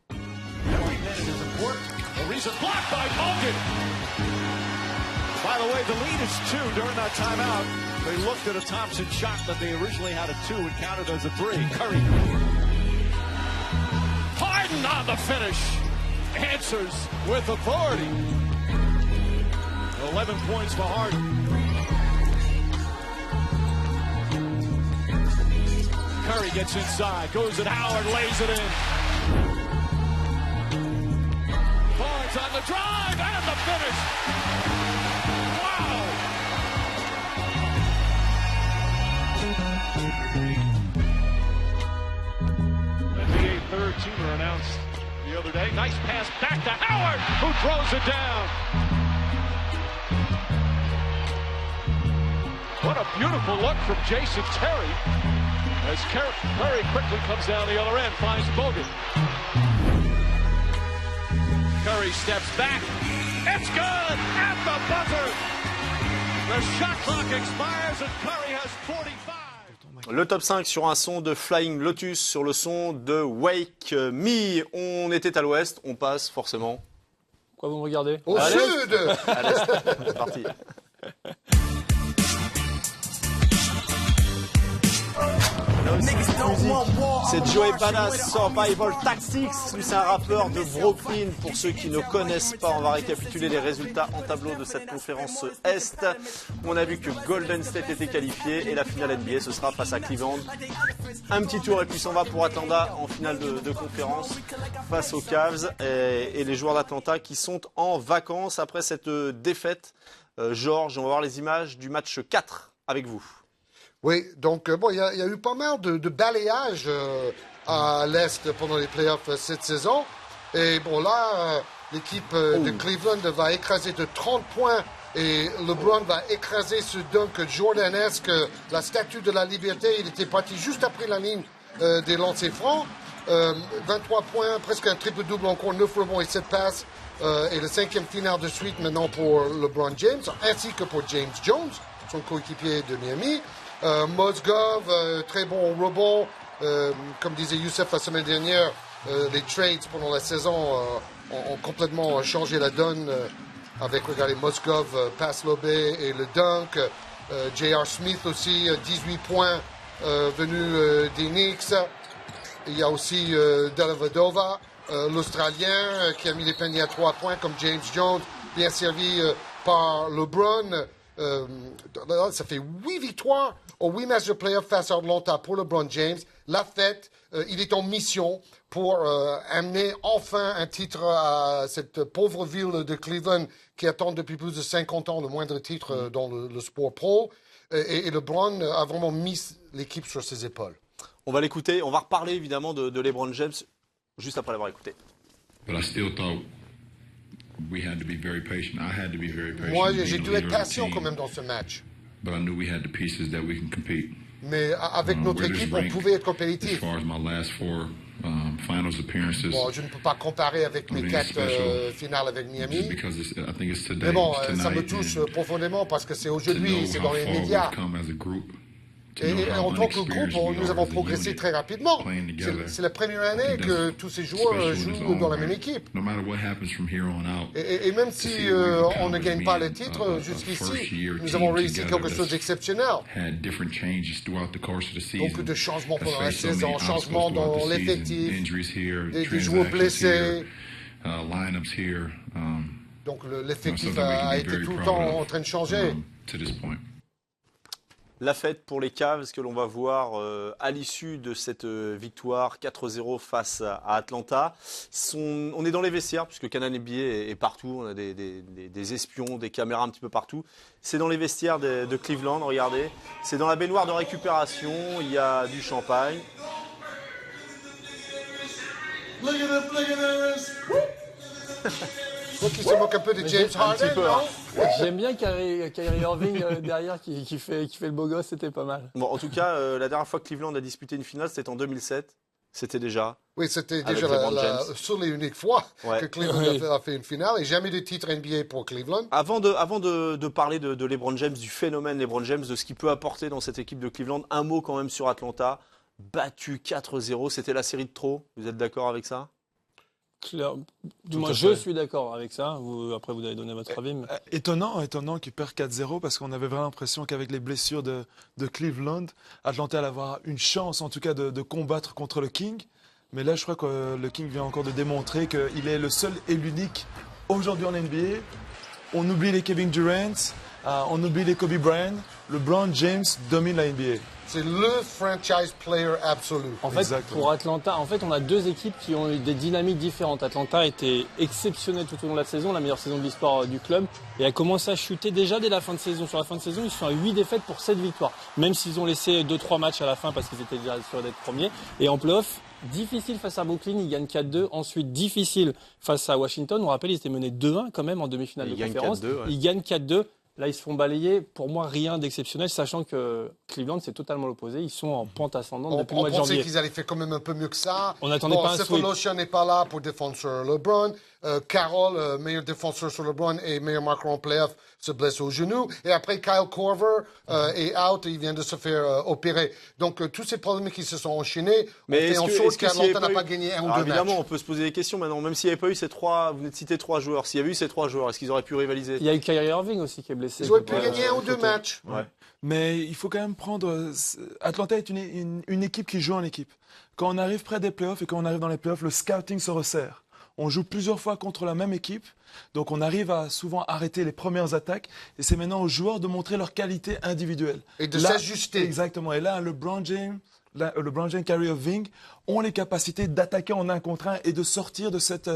the way, the lead is 2 during that timeout. They looked at a Thompson shot that they originally had a 2 and counted as a 3. Curry. Harden on the finish. Answers with authority. 11 points for Harden. Curry gets inside, goes at Howard, lays it in. Barnes on the drive and the finish. Wow! NBA third-teamer announced the other day. Nice pass back to Howard, who throws it down. What a beautiful look from Jason Terry as Curry quickly comes down the other end, finds Bogut. Curry steps back. It's good at the buzzer. The shot clock expires and Curry has 45. Le top 5 sur un son de Flying Lotus, sur le son de Wake Me. On était à l'ouest, on passe forcément. Pourquoi vous me regardez? Au sud. À l'est, c'est parti. C'est Joey Badass, Survival Tactics. Lui, c'est un rappeur de Brooklyn. Pour ceux qui ne connaissent pas, on va récapituler les résultats en tableau de cette conférence Est. On a vu que Golden State était qualifié et la finale NBA, ce sera face à Cleveland. Un petit tour et puis s'en va pour Atlanta en finale de conférence face aux Cavs et les joueurs d'Atlanta qui sont en vacances après cette défaite. Georges, on va voir les images du match 4 avec vous. Oui, donc il y a eu pas mal de balayage à l'Est pendant les playoffs cette saison. Et bon, là, l'équipe de Cleveland va écraser de 30 points et LeBron va écraser ce dunk jordanesque, la statue de la liberté. Il était parti juste après la ligne des lancers francs. 23 points, presque un triple-double, encore 9 rebonds et 7 passes. Et le 5e finale de suite maintenant pour LeBron James, ainsi que pour James Jones, son coéquipier de Miami. Mozgov, très bon rebond. Comme disait Youssef la semaine dernière, les trades pendant la saison ont complètement changé la donne. Avec, regardez, Mozgov, passe lobé et le dunk. J.R. Smith aussi, 18 points venus des Knicks. Il y a aussi Dellavedova, l'Australien, qui a mis les paniers à 3 points, comme James Jones, bien servi par LeBron. Ça fait 8 victoires au 8 matchs de playoff face à Atlanta pour LeBron James. La fête, il est en mission pour amener enfin un titre à cette pauvre ville de Cleveland qui attend depuis plus de 50 ans le moindre titre dans le sport pro. Et LeBron a vraiment mis l'équipe sur ses épaules. On va l'écouter, on va reparler évidemment de LeBron James juste après l'avoir écouté. But I still thought we had to be very patient. I had to be very patient. Moi, j'ai dû être patient quand même dans ce match. But I knew we had the pieces that we can compete. Mais avec notre équipe, on pouvait être compétitif. Bon, je ne peux pas comparer avec mes 4 finales avec Miami. Mais bon, ça me touche profondément parce que c'est aujourd'hui, c'est dans les médias. Et en tant que groupe, nous avons progressé très rapidement. C'est la première année que tous ces joueurs jouent dans la même équipe. Et même si on ne gagne pas le titre jusqu'ici, nous avons réussi quelque chose d'exceptionnel. Beaucoup de changements pendant la saison, changements dans l'effectif, des joueurs blessés. Donc l'effectif a été tout le temps en train de changer. La fête pour les Cavs que l'on va voir à l'issue de cette victoire 4-0 face à Atlanta. On est dans les vestiaires puisque Canal NBA est partout. On a des espions, des caméras un petit peu partout. C'est dans les vestiaires de Cleveland, regardez. C'est dans la baignoire de récupération. Il y a du champagne. Je crois qu'il se moque un peu de James Harden, non? J'aime bien Kyrie Irving derrière qui fait le beau gosse, c'était pas mal. Bon, en tout cas, la dernière fois que Cleveland a disputé une finale, c'était en 2007. C'était déjà. Oui, c'était déjà la seule et unique fois que Cleveland a fait une finale et jamais de titre NBA pour Cleveland. Avant de parler de LeBron James, du phénomène LeBron James, de ce qu'il peut apporter dans cette équipe de Cleveland, un mot quand même sur Atlanta. Battu 4-0, c'était la série de trop. Vous êtes d'accord avec ça? Du moins, je suis d'accord avec ça. Après, vous allez donner votre avis. Mais... Étonnant qu'il perd 4-0 parce qu'on avait vraiment l'impression qu'avec les blessures de Cleveland, Atlanta allait avoir une chance, en tout cas, de combattre contre le King. Mais là, je crois que le King vient encore de démontrer qu'il est le seul et l'unique aujourd'hui en NBA. On oublie les Kevin Durant, on oublie les Kobe Bryant. LeBron James domine la NBA. C'est le franchise player absolu. En fait, pour Atlanta, on a 2 équipes qui ont eu des dynamiques différentes. Atlanta a été exceptionnelle tout au long de la saison, la meilleure saison de l'histoire du club, et a commencé à chuter déjà dès la fin de saison. Sur la fin de saison, ils sont à 8 défaites pour 7 victoires, même s'ils ont laissé 2-3 matchs à la fin parce qu'ils étaient déjà sûrs d'être premiers. Et en play-off, difficile face à Brooklyn, ils gagnent 4-2. Ensuite, difficile face à Washington. On rappelle, ils étaient menés 2-1 quand même en demi-finale de conférence. Ils gagnent 4-2. Là, ils se font balayer. Pour moi, rien d'exceptionnel, sachant que Cleveland, c'est totalement l'opposé. Ils sont en pente ascendante depuis le mois de janvier. On pensait qu'ils allaient faire quand même un peu mieux que ça. On n'attendait pas un sweep. Sefolosha n'est pas là pour défendre sur LeBron. Carroll, meilleur défenseur sur LeBron et meilleur marqueur en playoff, se blesse au genou. Et après, Kyle Korver est out et il vient de se faire opérer. Donc, tous ces problèmes qui se sont enchaînés ont fait en sorte qu'Atlanta n'a pas gagné un ou deux matchs. Évidemment, on peut se poser des questions maintenant. Même s'il n'y avait pas eu ces 3, vous venez de citer 3 joueurs. S'il y avait eu ces 3 joueurs, est-ce qu'ils auraient pu rivaliser? Il y a eu Kyrie Irving aussi qui est blessé. Ils auraient pu gagner un ou deux matchs. Ouais. Mais il faut quand même prendre... Atlanta est une équipe qui joue en équipe. Quand on arrive près des playoffs et quand on arrive dans les playoffs, le scouting se resserre. On joue plusieurs fois contre la même équipe, donc on arrive à souvent arrêter les premières attaques. Et c'est maintenant aux joueurs de montrer leur qualité individuelle. Et de s'ajuster. Exactement. Et là, LeBron James, Kyrie Irving ont les capacités d'attaquer en 1 contre 1 et de sortir de cette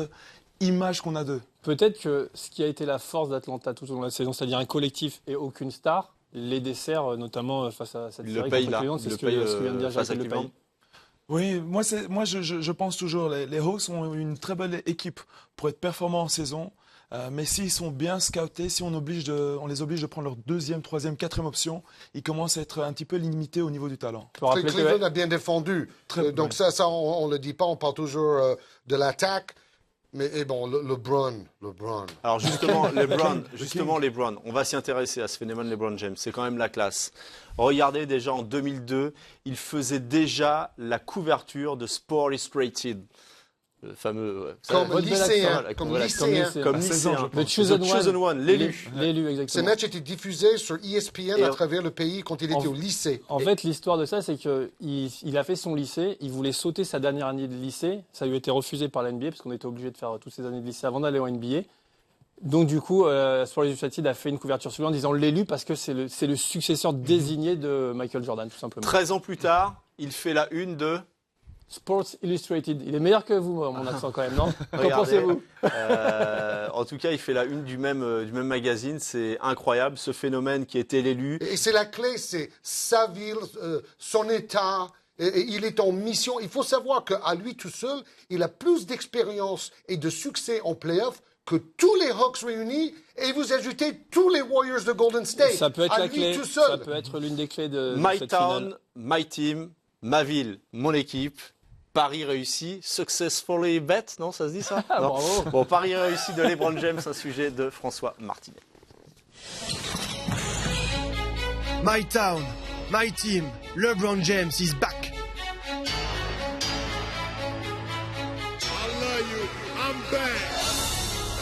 image qu'on a d'eux. Peut-être que ce qui a été la force d'Atlanta tout au long de la saison, c'est-à-dire un collectif et aucune star, les dessert notamment face à cette série contre Cleveland, c'est ce que vient de dire Jacques Le Pays. Oui, moi je pense toujours, les Hawks ont une très belle équipe pour être performants en saison, mais s'ils sont bien scoutés, si on les oblige de prendre leur 2e, 3e, 4e option, ils commencent à être un petit peu limités au niveau du talent. Cleveland a bien défendu, donc ça on ne le dit pas, on parle toujours de l'attaque. Mais bon, LeBron. Alors justement, LeBron, on va s'y intéresser à ce phénomène LeBron James. C'est quand même la classe. Regardez, déjà en 2002, il faisait déjà la couverture de Sports Illustrated. Le fameux... Comme lycéen. The Chosen One, l'élu. L'élu, exactement. Ce match était diffusé sur ESPN à travers le pays quand il était au lycée. En fait, l'histoire de ça, c'est qu'il a fait son lycée, il voulait sauter sa dernière année de lycée. Ça lui a été refusé par la NBA, parce qu'on était obligé de faire toutes ces années de lycée avant d'aller en NBA. Donc du coup, Sports Illustrated a fait une couverture sur lui en disant l'élu, parce que c'est le successeur désigné de Michael Jordan, tout simplement. 13 ans plus tard, il fait la une de... Sports Illustrated. Il est meilleur que vous, mon accent quand même, non? Qu'en pensez-vous? En tout cas, il fait la une du même magazine. C'est incroyable, ce phénomène qui était l'élu. Et c'est la clé, c'est sa ville, son état. Et il est en mission. Il faut savoir qu'à lui tout seul, il a plus d'expérience et de succès en play-off que tous les Hawks réunis et vous ajoutez tous les Warriors de Golden State. Ça peut être à la lui clé. tout seul. Ça peut être l'une des clés de My cette town, finale. my team, ma ville, mon équipe. Paris réussi, successfully bet, non, ça se dit ça? Non. Bravo. Bon, Paris réussi de LeBron James, un sujet de François Martinet. My town, my team, LeBron James is back. I love you, I'm back.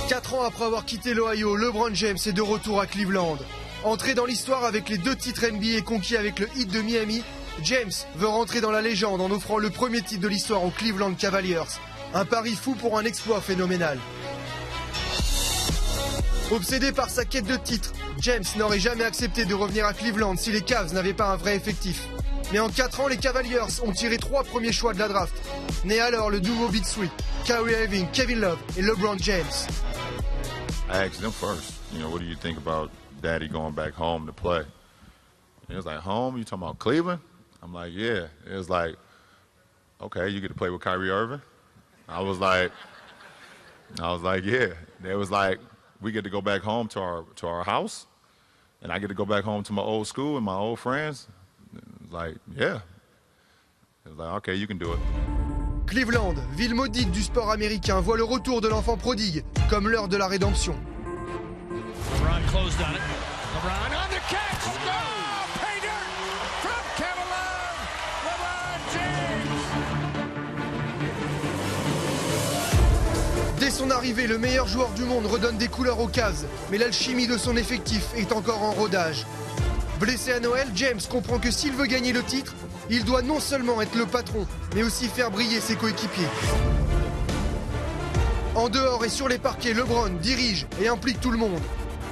4 ans après avoir quitté l'Ohio, LeBron James est de retour à Cleveland. Entré dans l'histoire avec les 2 titres NBA conquis avec le Heat de Miami, James veut rentrer dans la légende en offrant le premier titre de l'histoire aux Cleveland Cavaliers. Un pari fou pour un exploit phénoménal. Obsédé par sa quête de titre, James n'aurait jamais accepté de revenir à Cleveland si les Cavs n'avaient pas un vrai effectif. Mais en 4 ans, les Cavaliers ont tiré 3 premiers choix de la draft. Né alors le nouveau Big Three, Kyrie Irving, Kevin Love et LeBron James. I asked them first, what do you think about Daddy going back home to play? And it was like, home? You talking about Cleveland? I'm like, yeah. It was like, okay, you get to play with Kyrie Irving? I was like, yeah. They was like, we get to go back home to our house, and I get to go back home to my old school and my old friends. It was like, yeah. It was like, okay, you can do it. Cleveland, ville maudite du sport américain, voit le retour de l'enfant prodigue comme l'heure de la rédemption. LeBron closed on it. LeBron on the catch. Oh, pay dirt from Kevin Love. LeBron James. Dès son arrivée, le meilleur joueur du monde redonne des couleurs aux Cavs, mais l'alchimie de son effectif est encore en rodage. Blessé à Noël, James comprend que s'il veut gagner le titre, il doit non seulement être le patron, mais aussi faire briller ses coéquipiers. En dehors et sur les parquets, LeBron dirige et implique tout le monde.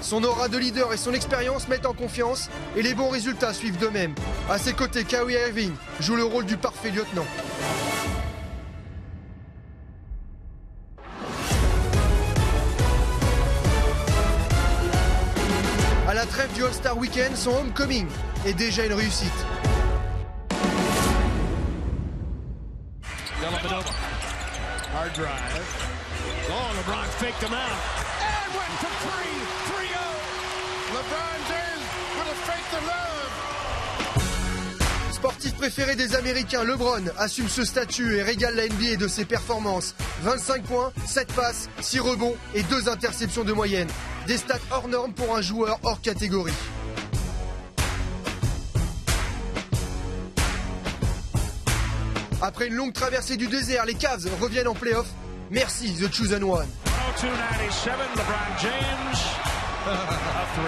Son aura de leader et son expérience mettent en confiance et les bons résultats suivent d'eux-mêmes. À ses côtés, Kyrie Irving joue le rôle du parfait lieutenant. À la trêve du All-Star Weekend, son homecoming est déjà une réussite. Dellavedova. Hard drive. Oh, LeBron faked him out. And went for 3-0. LeBron James with a fake to love. Sportif préféré des Américains, LeBron assume ce statut et régale la NBA de ses performances. 25 points, 7 passes, 6 rebonds et 2 interceptions de moyenne. Des stats hors normes pour un joueur hors catégorie. Après une longue traversée du désert, les Cavs reviennent en play-off. Merci, The Chosen One. 297, LeBron James. A 3.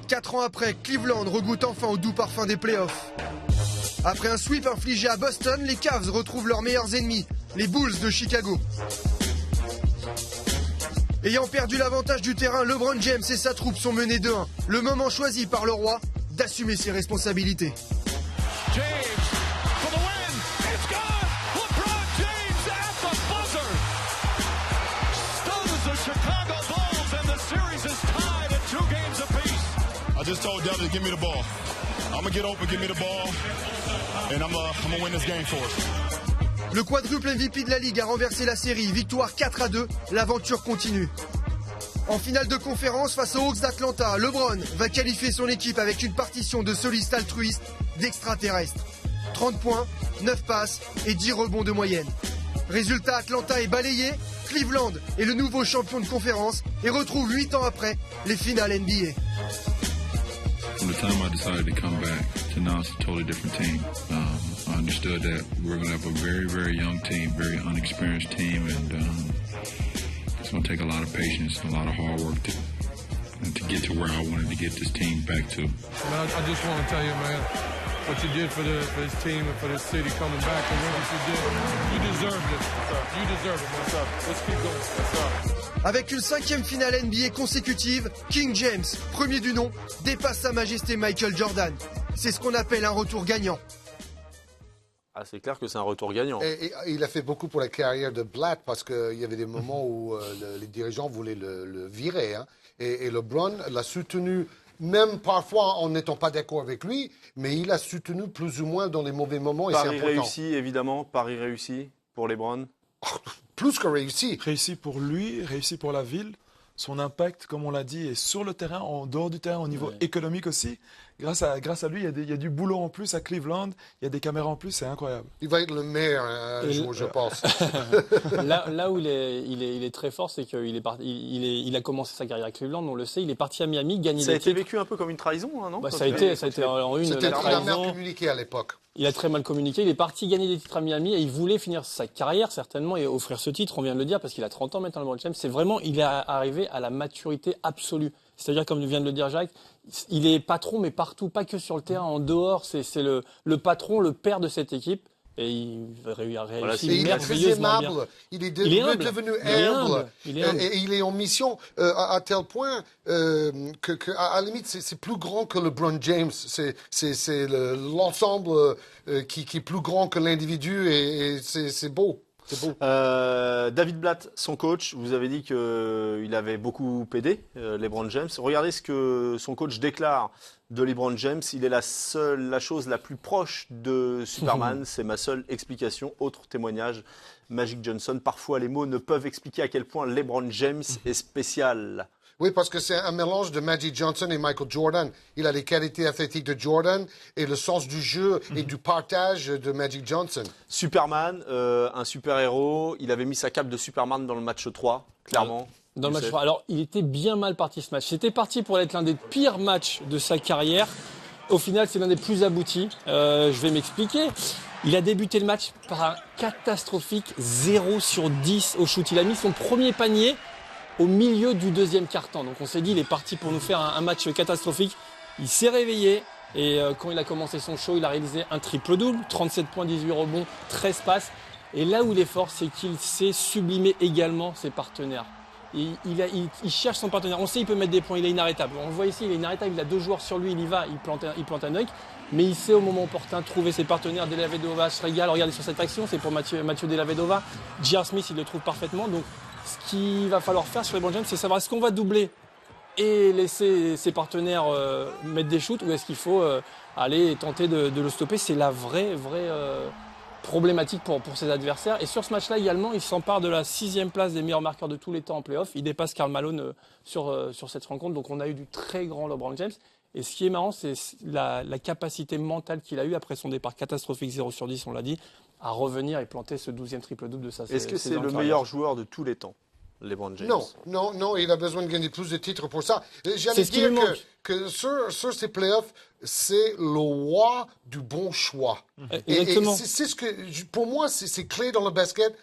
4 ans après, Cleveland regoute enfin au doux parfum des playoffs. Après un sweep infligé à Boston, les Cavs retrouvent leurs meilleurs ennemis, les Bulls de Chicago. Ayant perdu l'avantage du terrain, LeBron James et sa troupe sont menés 2-1. Le moment choisi par le roi d'assumer ses responsabilités. James for the win. It's gone. LeBron James at the buzzer. Stuns the Chicago Bulls and the series is tied at 2 games apiece. I just told Devin to give me the ball. I'm gonna get open, give me the ball, and I'm gonna win this game for us. Le quadruple MVP de la Ligue a renversé la série. Victoire 4-2, l'aventure continue. En finale de conférence face aux Hawks d'Atlanta, LeBron va qualifier son équipe avec une partition de soliste altruiste d'extraterrestre. 30 points, 9 passes et 10 rebonds de moyenne. Résultat, Atlanta est balayé, Cleveland est le nouveau champion de conférence et retrouve 8 ans après les finales NBA. From the time I decided to come back to now, it's a totally different team. I understood that we're going to have a very, very young team, very unexperienced team, and it's going to take a lot of patience and a lot of hard work to get to where I wanted to get this team back to. Man, I just want to tell you, man, what you did for this team and for this city coming back and what you did, you deserved it. You deserve it, man. Let's keep going. Avec une 5e finale NBA consécutive, King James, premier du nom, dépasse Sa Majesté Michael Jordan. C'est ce qu'on appelle un retour gagnant. Ah, c'est clair que c'est un retour gagnant. Et il a fait beaucoup pour la carrière de Blatt parce qu'il y avait des moments où les dirigeants voulaient le virer. Hein. Et LeBron l'a soutenu même parfois en n'étant pas d'accord avec lui, mais il a soutenu plus ou moins dans les mauvais moments et c'est Paris important. réussi, évidemment. Paris réussi pour LeBron. Plus que réussi. Réussi pour lui, réussi pour la ville. Son impact, comme on l'a dit, est sur le terrain, en dehors du terrain, au niveau économique aussi. Grâce à lui, il y a du boulot en plus à Cleveland, il y a des caméras en plus, c'est incroyable. Il va être le meilleur un jour, je pense. là où il est très fort, c'est qu'il a commencé sa carrière à Cleveland, on le sait, il est parti à Miami, gagner Ça a des été titres. vécu un peu comme une trahison, hein, non? Ça a été en une C'était la comme la trahison. mère communiquée à l'époque. Il a très mal communiqué, il est parti gagner des titres à Miami et il voulait finir sa carrière certainement et offrir ce titre, on vient de le dire, parce qu'il a 30 ans maintenant, LeBron James. C'est vraiment, il est arrivé à la maturité absolue. C'est-à-dire, comme vient de le dire Jacques, il est patron, mais partout, pas que sur le terrain, en dehors. C'est le patron, le père de cette équipe. Et il a réussi il est très aimable, bien. il est humble. devenu humble, et il est en mission à tel point qu'à la limite c'est plus grand que LeBron James, c'est l'ensemble qui est plus grand que l'individu et c'est beau. David Blatt, son coach, vous avez dit qu'il avait beaucoup aidé LeBron James. Regardez ce que son coach déclare de LeBron James. Il est la chose la plus proche de Superman. C'est ma seule explication. Autre témoignage, Magic Johnson. Parfois, les mots ne peuvent expliquer à quel point LeBron James est spécial. Oui, parce que c'est un mélange de Magic Johnson et Michael Jordan. Il a les qualités athlétiques de Jordan et le sens du jeu et du partage de Magic Johnson. Superman, un super-héros. Il avait mis sa cape de Superman dans le match 3, clairement. Dans le match 3. Alors, il était bien mal parti ce match. C'était parti pour être l'un des pires matchs de sa carrière. Au final, c'est l'un des plus aboutis. Je vais m'expliquer. Il a débuté le match par un catastrophique 0 sur 10 au shoot. Il a mis son premier panier au milieu du deuxième quart-temps. Donc on s'est dit, il est parti pour nous faire un match catastrophique. Il s'est réveillé et quand il a commencé son show, il a réalisé un triple-double, 37 points, 18 rebonds, 13 passes. Et là où il est fort, c'est qu'il sait sublimer également ses partenaires. Il cherche son partenaire. On sait qu'il peut mettre des points, il est inarrêtable. On le voit ici, il est inarrêtable, il a 2 joueurs sur lui, il y va, il plante un œil. Mais il sait au moment opportun trouver ses partenaires. Della Vedova se régale. Regardez sur cette action, c'est pour Mathieu Della Vedova. J.R. Smith, il le trouve parfaitement. Donc ce qu'il va falloir faire sur LeBron James, c'est savoir est-ce qu'on va doubler et laisser ses partenaires mettre des shoots ou est-ce qu'il faut aller tenter de le stopper. C'est la vraie problématique pour ses adversaires. Et sur ce match-là également, il s'empare de la 6e place des meilleurs marqueurs de tous les temps en play-off. Il dépasse Karl Malone sur cette rencontre. Donc on a eu du très grand LeBron James. Et ce qui est marrant, c'est la capacité mentale qu'il a eue après son départ catastrophique 0 sur 10, on l'a dit, à revenir et planter ce 12e triple-double de sa saison. Est-ce que c'est le meilleur joueur de tous les temps, LeBron James? Non, il a besoin de gagner plus de titres pour ça. J'allais dire que sur ces playoffs, c'est le roi du bon choix. Exactement. Et c'est ce que, pour moi, c'est clé dans le basket.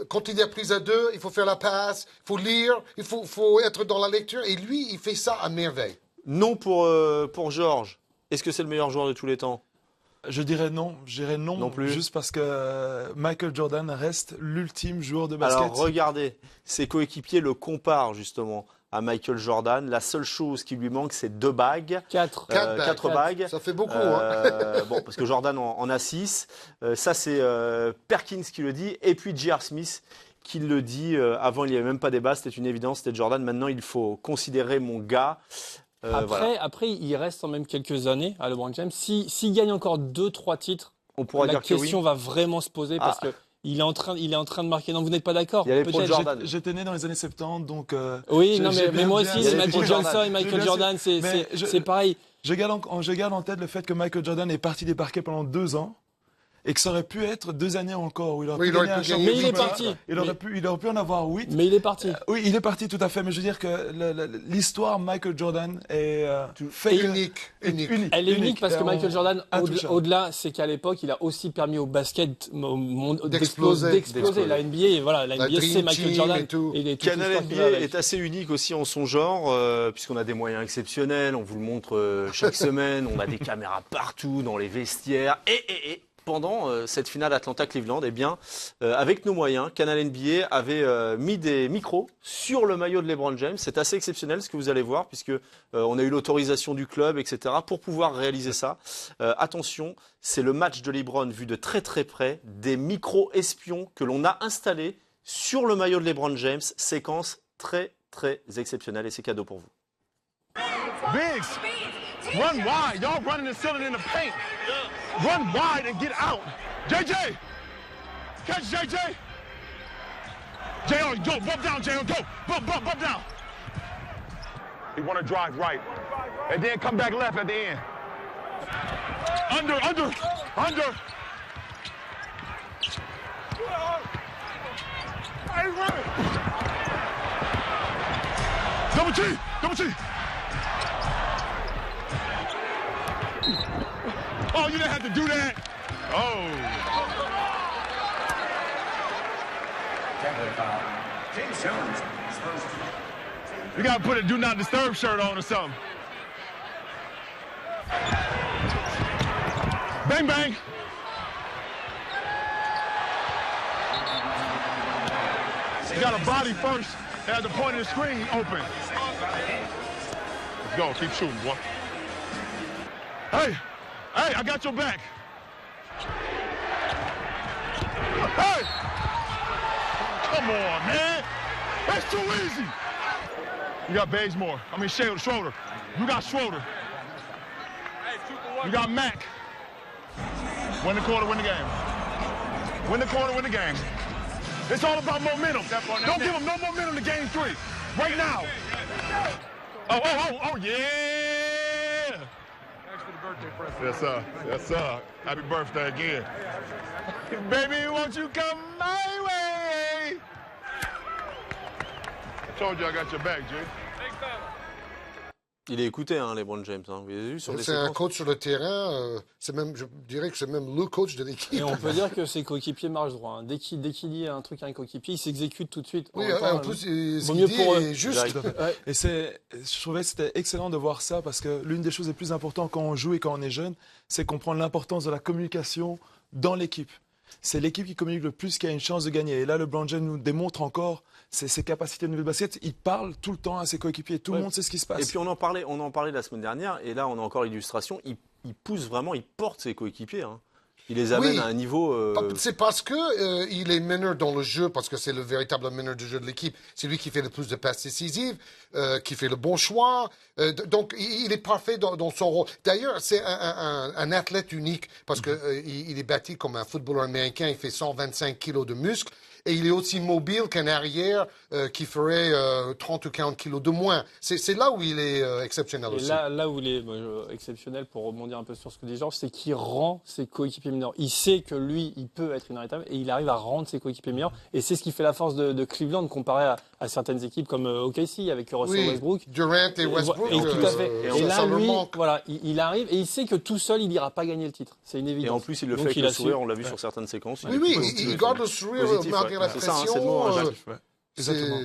Quand il y a prise à 2, il faut faire la passe, il faut lire, il faut être dans la lecture. Et lui, il fait ça à merveille. Non pour Georges. Est-ce que c'est le meilleur joueur de tous les temps? Je dirais non plus. Juste parce que Michael Jordan reste l'ultime joueur de basket. Alors regardez, ses coéquipiers le comparent justement à Michael Jordan. La seule chose qui lui manque, c'est 2 bagues. 4 bagues. Ça fait beaucoup. Bon, parce que Jordan en a 6. Ça, c'est Perkins qui le dit. Et puis J.R. Smith qui le dit. Avant, il n'y avait même pas débat. C'était une évidence. C'était Jordan. Maintenant, il faut considérer mon gars. Après, il reste quand même quelques années à LeBron James. S'il gagne encore 2-3 titres, on pourra la dire question va vraiment se poser parce que il est en train de marquer. Non, vous n'êtes pas d'accord? J'étais né dans les années 70, donc. Oui, mais moi aussi, c'est Magic Johnson et Michael Jordan, c'est pareil. Je garde en tête le fait que Michael Jordan est parti des parquets pendant 2 ans. Et que ça aurait pu être 2 années encore où il aurait pu gagner un championnat. Mais il est parti. Il aurait pu en avoir 8. Mais il est parti. Oui, il est parti, tout à fait. Mais je veux dire que l'histoire Michael Jordan est unique. Elle est unique parce que Michael Jordan, au-delà, c'est qu'à l'époque, il a aussi permis au basket d'exploser. La NBA, c'est Michael Jordan. Canal NBA est assez unique aussi en son genre, puisqu'on a des moyens exceptionnels. On vous le montre chaque semaine. On a des caméras partout dans les vestiaires. Et pendant cette finale Atlanta-Cleveland, avec nos moyens, Canal NBA avait mis des micros sur le maillot de LeBron James. C'est assez exceptionnel ce que vous allez voir, puisque on a eu l'autorisation du club, etc., pour pouvoir réaliser ça. Attention, c'est le match de LeBron vu de très très près, des micros espions que l'on a installés sur le maillot de LeBron James. Séquence très très exceptionnelle et c'est cadeau pour vous. Biggs, run wide. Y'all running and selling in the paint. Run wide and get out. JJ, catch JJ. JR, go, bump down, JR, go. Bump down. You want to drive right. And then come back left at the end. Under. Hey, run. Double T. Oh, you didn't have to do that. Oh. You gotta put a do not disturb shirt on or something. Bang, bang. You got a body first. At the point of the screen open. Let's go, keep shooting, boy. Hey, I got your back. Hey! Come on, man. That's too easy. You got Bazemore. Schroeder. You got Schroeder. You got Mack. Win the quarter, win the game. Win the quarter, win the game. It's all about momentum. Don't give them no momentum to game 3. Right now. Oh, yeah. Thanks for the birthday present. Yes, sir. Happy birthday again. Baby, won't you come my way? I told you I got your back, Jay. Thanks, Tyler. Il est écouté, hein, LeBron James. Hein. Vous avez vu sur les c'est un coach sur le terrain. Je dirais que c'est même le coach de l'équipe. Et on peut dire que ses coéquipiers marchent droit. Hein. Dès qu'il dit un truc à un coéquipier, il s'exécute tout de suite. Oui, en plus, ce qu'il dit est juste. Et je trouvais que c'était excellent de voir ça parce que l'une des choses les plus importantes quand on joue et quand on est jeune, c'est comprendre l'importance de la communication dans l'équipe. C'est l'équipe qui communique le plus qui a une chance de gagner. Et là, LeBron James nous démontre encore ses capacités de niveau de basket. Il parle tout le temps à ses coéquipiers. Tout le monde sait ce qui se passe. Et puis on en parlait la semaine dernière. Et là, on a encore l'illustration. Il pousse vraiment, il porte ses coéquipiers. Hein. Il les amène à un niveau... C'est parce que il est meneur dans le jeu, parce que c'est le véritable meneur du jeu de l'équipe. C'est lui qui fait le plus de passes décisives, qui fait le bon choix. Donc, il est parfait dans son rôle. D'ailleurs, c'est un athlète unique, parce que il est bâti comme un footballeur américain. Il fait 125 kilos de muscles. Et il est aussi mobile qu'un arrière qui ferait 30 ou 40 kilos de moins. C'est là où il est exceptionnel aussi. Là où il est exceptionnel, pour rebondir un peu sur ce que dit Georges, c'est qu'il rend ses coéquipiers meilleurs. Il sait que lui, il peut être inarrêtable et il arrive à rendre ses coéquipiers meilleurs. Et c'est ce qui fait la force de Cleveland comparé à certaines équipes comme OKC avec Russell Westbrook. Durant et Westbrook. Et tout à fait. Et là, lui, voilà, il arrive et il sait que tout seul, il n'ira pas gagner le titre. C'est une évidence. Et en plus, il le fait avec le sourire. On l'a vu sur certaines séquences. Il garde le sourire malgré la pression. C'est le mot. Exactement.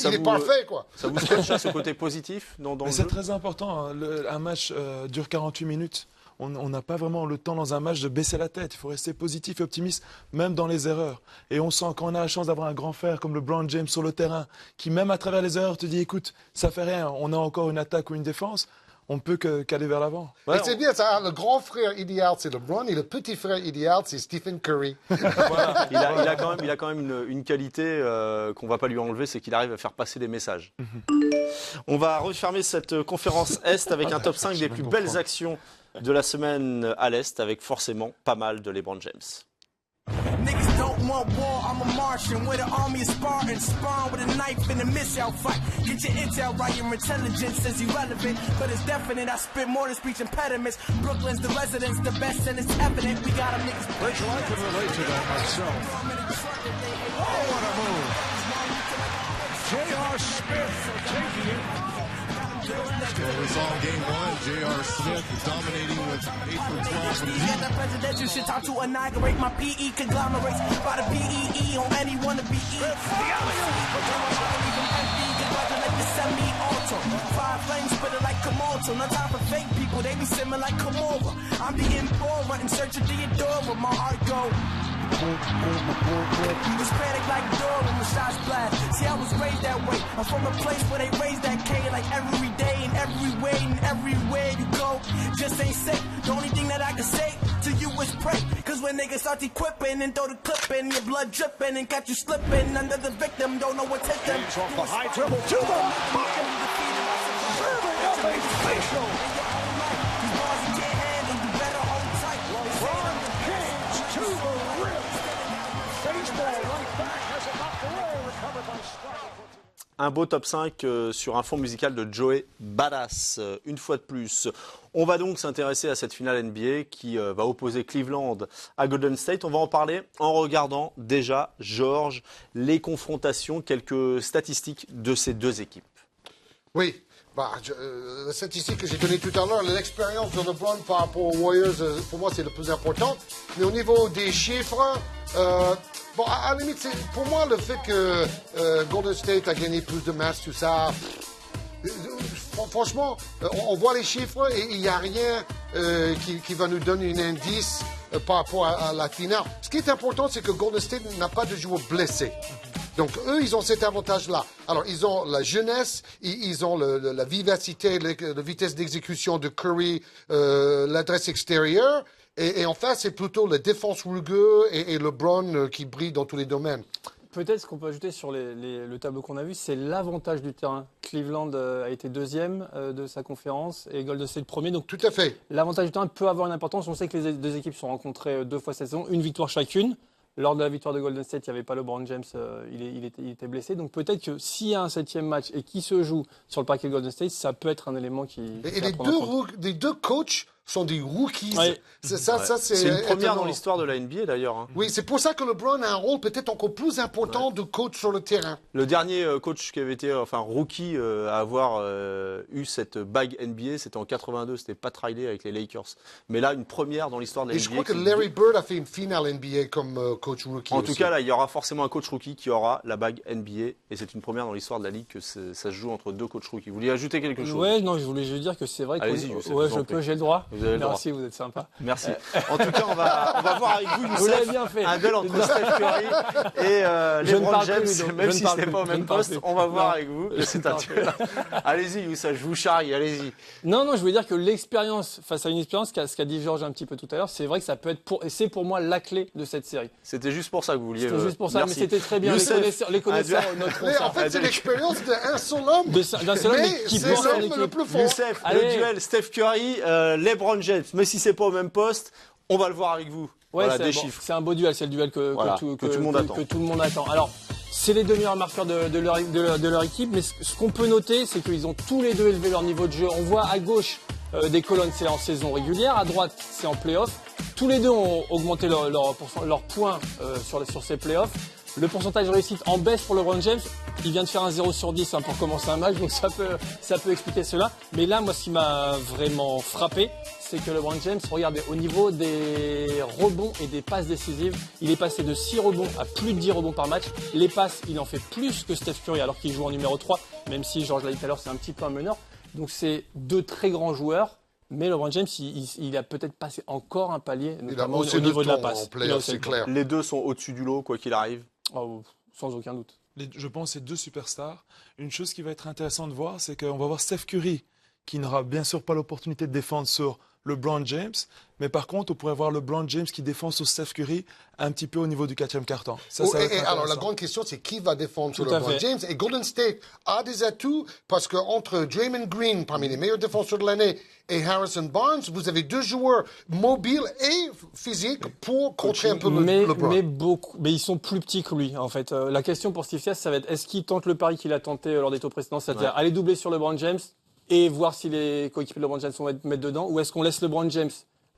Il est parfait, quoi. Ça vous scotche ce côté positif dans le jeu. C'est très important. Hein. Un match dure 48 minutes. On n'a pas vraiment le temps dans un match de baisser la tête. Il faut rester positif et optimiste, même dans les erreurs. Et on sent quand on a la chance d'avoir un grand frère comme LeBron James sur le terrain, qui même à travers les erreurs te dit, écoute, ça fait rien, on a encore une attaque ou une défense. On ne peut qu'aller vers l'avant. Ouais, c'est bien ça. Le grand frère idéal, c'est LeBron, et le petit frère idéal, c'est Stephen Curry. Voilà. Il a quand même une qualité qu'on ne va pas lui enlever, c'est qu'il arrive à faire passer des messages. On va refermer cette conférence Est avec un top 5 des plus belles actions de la semaine à l'Est, avec forcément pas mal de LeBron James. Niggas don't want war, I'm a Martian with an army of Spartans, spawn with a knife in a missile fight. Get your intel right, your intelligence is irrelevant, but it's definite. I spit more than speech impediments. Brooklyn's the residence, the best, and it's evident. We got 'em niggas. Rachel, I can relate to that myself. Oh, what a move! J.R. Smith taking it. Well, we saw game 1, J.R. Smith dominating with 8 for 12 from deep. The presidential shit time to inaugurate my PE conglomerates by the PEE on any wanna be E. Five flames spitting like Komodo. No time for fake people, they be simming like Komora. I'm the Impora in search of Theodora. My heart go. It's panic like Dora when shots blast. See, I was raised that way. I'm from a place where they raise that K like every day and every way and everywhere you go. Just ain't safe. The only thing that I can say to you is pray. Cause when niggas start equipping and throw the clip in, your blood dripping and catch you slipping under the victim, don't know what hit them. Off the high dribble to the bucket. State special. LeBron James to the rim. Baseball right back, has it knocked away, recovered by Striker. Un beau top 5 sur un fond musical de Joey Badass, une fois de plus. On va donc s'intéresser à cette finale NBA qui va opposer Cleveland à Golden State. On va en parler en regardant déjà, Georges, les confrontations, quelques statistiques de ces deux équipes. Oui. La statistique que j'ai donnée tout à l'heure, l'expérience de LeBron par rapport aux Warriors, pour moi, c'est le plus important. Mais au niveau des chiffres, à la limite, pour moi, le fait que Golden State a gagné plus de matchs, tout ça, franchement, on voit les chiffres et il n'y a rien qui va nous donner un indice par rapport à la finale. Ce qui est important, c'est que Golden State n'a pas de joueurs blessés. Donc, eux, ils ont cet avantage-là. Alors, ils ont la jeunesse, ils ont la vivacité, la vitesse d'exécution de Curry, l'adresse extérieure. Et en face, c'est plutôt la défense rugueux et LeBron qui brille dans tous les domaines. Peut-être ce qu'on peut ajouter sur le tableau qu'on a vu, c'est l'avantage du terrain. Cleveland a été deuxième de sa conférence et Golden State premier. Donc, tout à fait. L'avantage du terrain peut avoir une importance. On sait que les deux équipes se sont rencontrées 2 fois cette saison, une victoire chacune. Lors de la victoire de Golden State, il n'y avait pas LeBron James, il était blessé. Donc peut-être que s'il y a un 7e match et qui se joue sur le parquet de Golden State, ça peut être un élément qui... Et les deux coachs sont des rookies. Ouais. C'est une première dans l'histoire de la NBA d'ailleurs. Hein. Oui, c'est pour ça que LeBron a un rôle peut-être encore plus important de coach sur le terrain. Le dernier coach qui avait été, rookie à avoir eu cette bague NBA, c'était en 82, c'était Pat Riley avec les Lakers. Mais là, une première dans l'histoire de la NBA. Et je crois que Larry Bird a fait une finale NBA comme coach rookie. En tout cas, là, il y aura forcément un coach rookie qui aura la bague NBA. Et c'est une première dans l'histoire de la Ligue que ça se joue entre 2 coachs rookies. Vous vouliez ajouter quelque chose? Ouais, non, je voulais juste dire que c'est vrai que je peux, j'ai le droit. Vous avez le droit. Merci, vous êtes sympa. Merci. En tout cas, on va voir avec vous, Youssef, un duel entre Steph Curry et LeBron James, même si ce n'est pas au même poste. On va voir avec vous que c'est un duel. Allez-y, Youssef, je vous charrie, allez-y. Non, je voulais dire que l'expérience, face à une expérience, ce qu'a dit Georges un petit peu tout à l'heure, c'est vrai que ça peut être c'est pour moi la clé de cette série. C'était juste pour ça que vous vouliez. C'était juste pour ça, merci. Mais c'était très bien. Youssef, les connaisseurs noteront ça. En fait, c'est l'expérience d'un seul homme. D'un seul homme qui pense en équipe. Le plus fort. Youssef, le duel Steph Curry, LeBron James. Mais si c'est pas au même poste, on va le voir avec vous. Ouais, voilà, des chiffres. C'est un beau duel, c'est le duel que tout le monde attend. Alors, c'est les 2 meilleurs marqueurs de leur équipe, mais ce qu'on peut noter, c'est qu'ils ont tous les deux élevé leur niveau de jeu. On voit à gauche des colonnes, c'est en saison régulière, à droite, c'est en play-off. Tous les deux ont augmenté leur points sur ces play-offs. Le pourcentage de réussite en baisse pour LeBron James, il vient de faire un 0 sur 10 pour commencer un match, donc ça peut expliquer cela. Mais là, moi, ce qui m'a vraiment frappé, c'est que LeBron James, regardez, au niveau des rebonds et des passes décisives, il est passé de 6 rebonds à plus de 10 rebonds par match. Les passes, il en fait plus que Steph Curry alors qu'il joue en numéro 3, même si, Georges l'a dit tout à l'heure, c'est un petit peu un meneur. Donc c'est 2 très grands joueurs. Mais LeBron James, il a peut-être passé encore un palier, notamment au niveau de la passe. C'est clair. Les deux sont au-dessus du lot, quoi qu'il arrive. Oh, sans aucun doute. Je pense que c'est 2 superstars. Une chose qui va être intéressante de voir, c'est qu'on va voir Steph Curry, qui n'aura bien sûr pas l'opportunité de défendre sur LeBron James, mais par contre, on pourrait voir LeBron James qui défend sur Steph Curry un petit peu au niveau du 4e quart-temps. Alors, la grande question, c'est qui va défendre sur LeBron James? Et Golden State a des atouts parce qu'entre Draymond Green, parmi les meilleurs défenseurs de l'année, et Harrison Barnes, vous avez 2 joueurs mobiles et physiques pour contrer un peu LeBron. Mais ils sont plus petits que lui, en fait. La question pour Steve Kerr, ça va être est-ce qu'il tente le pari qu'il a tenté lors des tours précédents, c'est-à-dire aller doubler sur LeBron James et voir si les coéquipiers de LeBron James vont mettre dedans, ou est-ce qu'on laisse LeBron James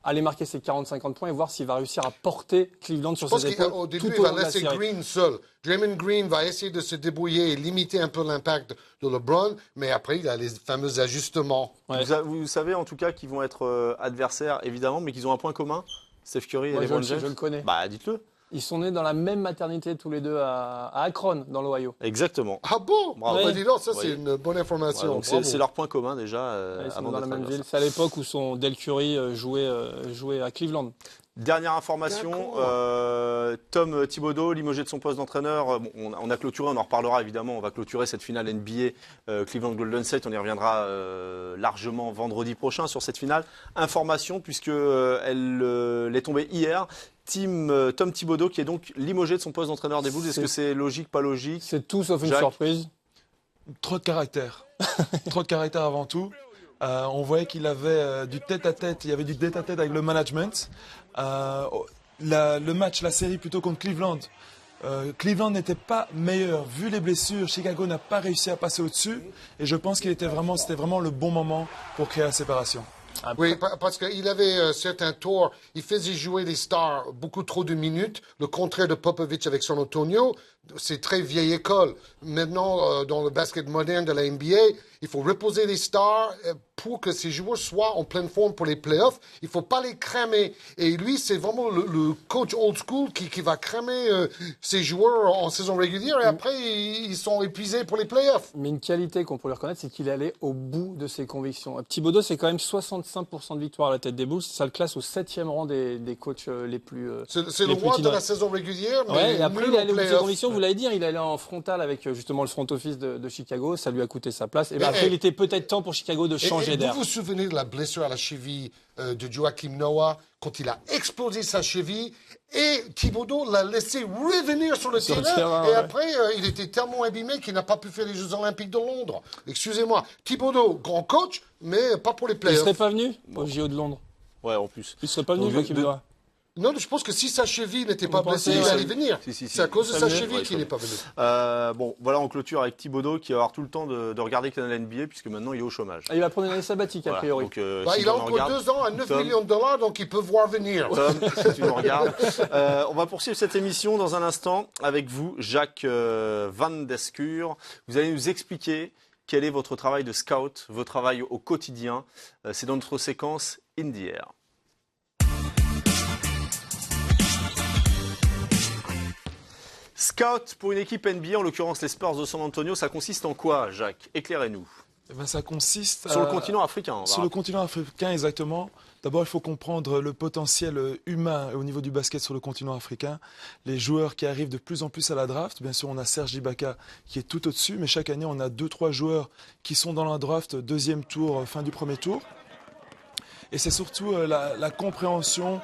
aller marquer ses 40-50 points et voir s'il va réussir à porter Cleveland sur ses épaules. Au début, il va laisser Green seul. Draymond Green va essayer de se débrouiller et limiter un peu l'impact de LeBron, mais après, il a les fameux ajustements. Ouais. Vous savez en tout cas qu'ils vont être adversaires, évidemment, mais qu'ils ont un point commun, Steph Curry et LeBron James. Je le connais. Bah, dites-le. Ils sont nés dans la même maternité tous les deux à Akron, dans l'Ohio. Exactement. Ah bon? Bravo. Dis donc, ça c'est une bonne information. Ouais, c'est leur point commun déjà. Ils sont dans la même ville. C'est à l'époque où son Del Curry jouait à Cleveland. Dernière information, Tom Thibodeau, limogé de son poste d'entraîneur. Bon, on a clôturé, on en reparlera évidemment. On va clôturer cette finale NBA Cleveland Golden State. On y reviendra largement vendredi prochain sur cette finale. Information puisque elle est tombée hier. Tom Thibodeau qui est donc limogé de son poste d'entraîneur des Bulls. Est-ce que c'est logique, pas logique? C'est tout sauf une surprise. Trop de caractère. Trop de caractère avant tout. On voyait qu'il avait du tête-à-tête, il y avait du tête-à-tête avec le management. Le match, la série plutôt contre Cleveland, Cleveland n'était pas meilleur. Vu les blessures, Chicago n'a pas réussi à passer au-dessus. Et je pense c'était vraiment le bon moment pour créer la séparation. Oui, parce qu'il avait certains torts. Il faisait jouer des stars beaucoup trop de minutes. Le contraire de Popovich avec San Antonio, c'est très vieille école. Maintenant, dans le basket moderne de la NBA, il faut reposer les stars pour que ces joueurs soient en pleine forme pour les playoffs. Il ne faut pas les cramer. Et lui, c'est vraiment le coach old school qui va cramer ses joueurs en saison régulière et après, ils sont épuisés pour les playoffs. Mais une qualité qu'on peut lui reconnaître, c'est qu'il est allé au bout de ses convictions. Thibodeau, c'est quand même 65% de victoire à la tête des Bulls. Ça le classe au 7e rang des coachs les plus c'est le roi de la saison régulière, mais ouais, et après, il est allé au bout de ses convictions. Ouais. Vous l'avez dit, il est allé en frontal avec justement le front office de Chicago. Ça lui a coûté sa place. Et après, il était peut-être temps pour Chicago de changer d'air. Vous vous souvenez de la blessure à la cheville de Joakim Noah quand il a explosé sa cheville et Thibodeau l'a laissé revenir sur le terrain et après il était tellement abîmé qu'il n'a pas pu faire les Jeux Olympiques de Londres. Excusez-moi, Thibodeau, grand coach, mais pas pour les playoffs. Il ne serait pas venu au JO de Londres. Ouais, en plus. Il ne serait pas venu, Joakim Noah. Non, je pense que si sa cheville n'était pas blessée, il allait venir. C'est à cause de sa cheville qu'il n'est pas venu. Bon, voilà, on clôture avec Thibodeau qui va avoir tout le temps de regarder la NBA puisque maintenant il est au chômage. Il va prendre une année sabbatique, a priori. Donc, il a encore 2 ans à 9 millions de dollars, donc il peut voir venir. Tom, si tu nous regardes. On va poursuivre cette émission dans un instant avec vous, Jacques Van Descure. Vous allez nous expliquer quel est votre travail de scout, votre travail au quotidien. C'est dans notre séquence In the Air. Scout pour une équipe NBA, en l'occurrence les Spurs de San Antonio, ça consiste en quoi, Jacques? Éclairez-nous. Ça consiste sur le continent africain. Sur le continent africain, exactement. D'abord, il faut comprendre le potentiel humain au niveau du basket sur le continent africain. Les joueurs qui arrivent de plus en plus à la draft. Bien sûr, on a Serge Ibaka qui est tout au-dessus, mais chaque année, on a 2-3 joueurs qui sont dans la draft, deuxième tour, fin du premier tour. Et c'est surtout la compréhension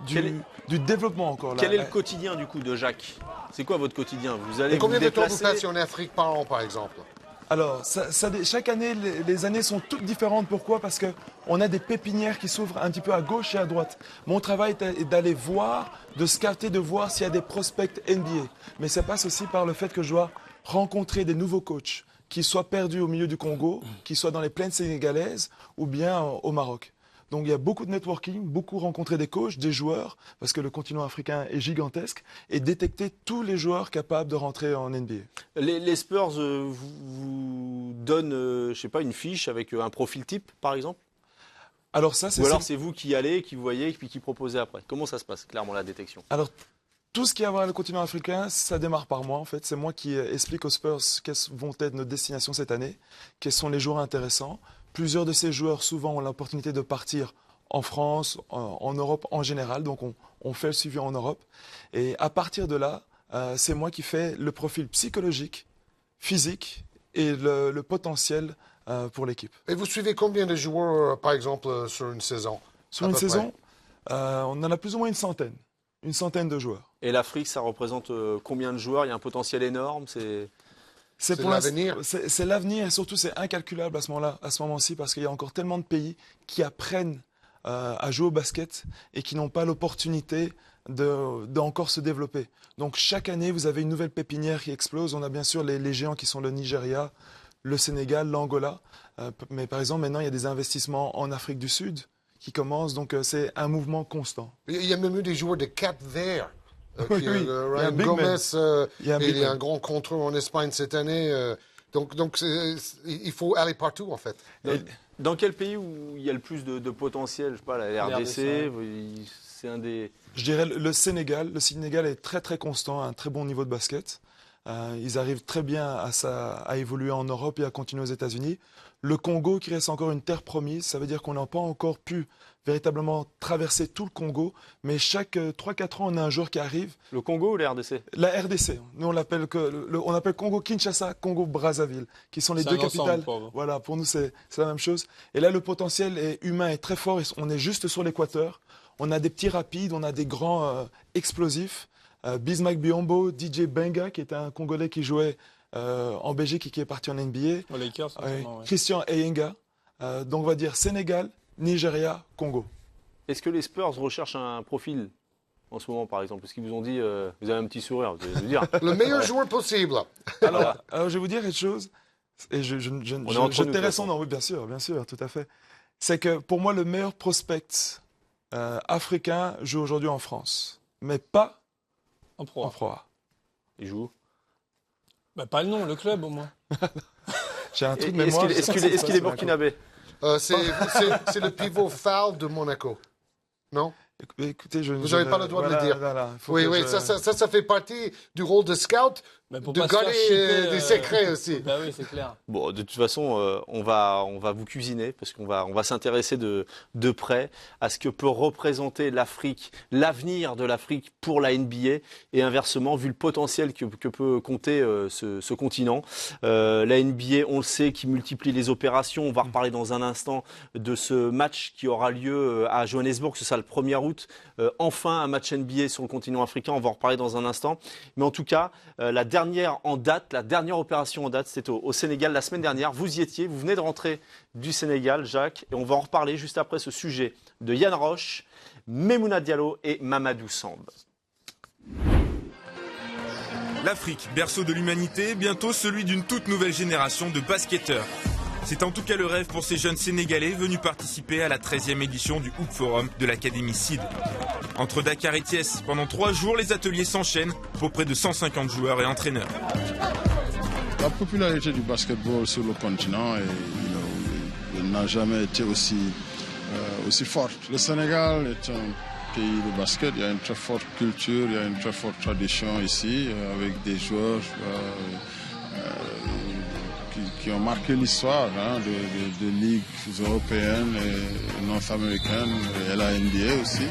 du développement encore. Quel est le quotidien du coup de Jacques? C'est quoi votre quotidien? Vous allez combien vous de temps déplacer? vous passez en Afrique par an, par exemple? Alors, chaque année, les années sont toutes différentes. Pourquoi? Parce qu'on a des pépinières qui s'ouvrent un petit peu à gauche et à droite. Mon travail est d'aller voir, de scouter, de voir s'il y a des prospects NBA. Mais ça passe aussi par le fait que je dois rencontrer des nouveaux coachs qui soient perdus au milieu du Congo, qui soient dans les plaines sénégalaises ou bien au Maroc. Donc il y a beaucoup de networking, beaucoup rencontrer des coachs, des joueurs, parce que le continent africain est gigantesque, et détecter tous les joueurs capables de rentrer en NBA. Les Spurs vous donnent, je sais pas, une fiche avec un profil type, par exemple? Alors ça, Ou alors c'est vous qui allez, qui voyez, et puis qui proposez après. Comment ça se passe, clairement, la détection? Alors, tout ce qui a à voir avec le continent africain, ça démarre par moi, en fait. C'est moi qui explique aux Spurs quelles vont être nos destinations cette année, quels sont les joueurs intéressants. Plusieurs de ces joueurs, souvent, ont l'opportunité de partir en France, en Europe en général. Donc, on fait le suivi en Europe. Et à partir de là, c'est moi qui fais le profil psychologique, physique et le potentiel pour l'équipe. Et vous suivez combien de joueurs, par exemple, sur une saison? Sur une saison, on en a plus ou moins une centaine de joueurs. Et l'Afrique, ça représente combien de joueurs? Il y a un potentiel énorme. C'est pour l'avenir. C'est l'avenir et surtout c'est incalculable à ce moment-ci parce qu'il y a encore tellement de pays qui apprennent à jouer au basket et qui n'ont pas l'opportunité d'encore se développer. Donc chaque année, vous avez une nouvelle pépinière qui explose. On a bien sûr les géants qui sont le Nigeria, le Sénégal, l'Angola. Mais par exemple, maintenant, il y a des investissements en Afrique du Sud qui commencent. Donc c'est un mouvement constant. Il y a même eu des joueurs de Cap-Vert. Ryan Gomez, il y a un grand contrôle en Espagne cette année. Donc il faut aller partout, en fait. Dans quel pays où il y a le plus de potentiel? Je sais pas, la RDC, c'est un des... Je dirais le Sénégal. Le Sénégal est très très constant, à un très bon niveau de basket. Ils arrivent très bien à évoluer en Europe et à continuer aux États-Unis. Le Congo, qui reste encore une terre promise, ça veut dire qu'on n'a pas encore pu véritablement traverser tout le Congo, mais chaque 3-4 ans, on a un joueur qui arrive. Le Congo ou la RDC? La RDC. Nous, on appelle Congo-Kinshasa, Congo-Brazzaville, qui sont les deux capitales. Voilà, pour nous, c'est la même chose. Et là, le potentiel humain est très fort. On est juste sur l'équateur. On a des petits rapides, on a des grands explosifs. Bismack Biombo, DJ Benga, qui était un Congolais qui jouait en Belgique et qui est parti en NBA. Aux Lakers, ouais. Christian Eyenga. Donc on va dire Sénégal, Nigeria, Congo. Est-ce que les Spurs recherchent un profil en ce moment, par exemple? Parce qu'ils vous ont dit, vous avez un petit sourire, vous allez nous dire. Le meilleur joueur possible. Alors, je vais vous dire quelque chose, et je tairai son nom, oui, bien sûr, tout à fait. C'est que pour moi, le meilleur prospect africain joue aujourd'hui en France, mais pas en Pro A. Il joue où? Bah, pas le nom, le club au moins. J'ai un truc de mémoire. Est-ce qu'il est burkinabé? C'est le pivot Fall de Monaco. Non? Écoutez, vous n'avez pas le droit de le dire. Oui, ça fait partie du rôle de scout, de garder des secrets aussi. Bah oui, c'est clair. Bon, de toute façon, on va vous cuisiner parce qu'on va s'intéresser de près à ce que peut représenter l'Afrique, l'avenir de l'Afrique pour la NBA et inversement, vu le potentiel que peut compter ce continent. La NBA, on le sait, qui multiplie les opérations. On va reparler dans un instant de ce match qui aura lieu à Johannesburg, ce sera le 1er août. Enfin, un match NBA sur le continent africain. On va en reparler dans un instant. Mais en tout cas, la dernière opération en date, c'était au Sénégal la semaine dernière. Vous y étiez, vous venez de rentrer du Sénégal, Jacques, et on va en reparler juste après ce sujet de Yann Roche, Memouna Diallo et Mamadou Samb. L'Afrique, berceau de l'humanité, bientôt celui d'une toute nouvelle génération de basketteurs. C'est en tout cas le rêve pour ces jeunes Sénégalais venus participer à la 13e édition du Hoop Forum de l'Académie SID. Entre Dakar et Thiès, pendant 3 jours, les ateliers s'enchaînent pour près de 150 joueurs et entraîneurs. La popularité du basketball sur le continent n'a jamais été aussi forte. Le Sénégal est un pays de basket, il y a une très forte culture, il y a une très forte tradition ici, avec des joueurs qui ont marqué l'histoire de ligues européennes et nord-américaines et la NBA aussi.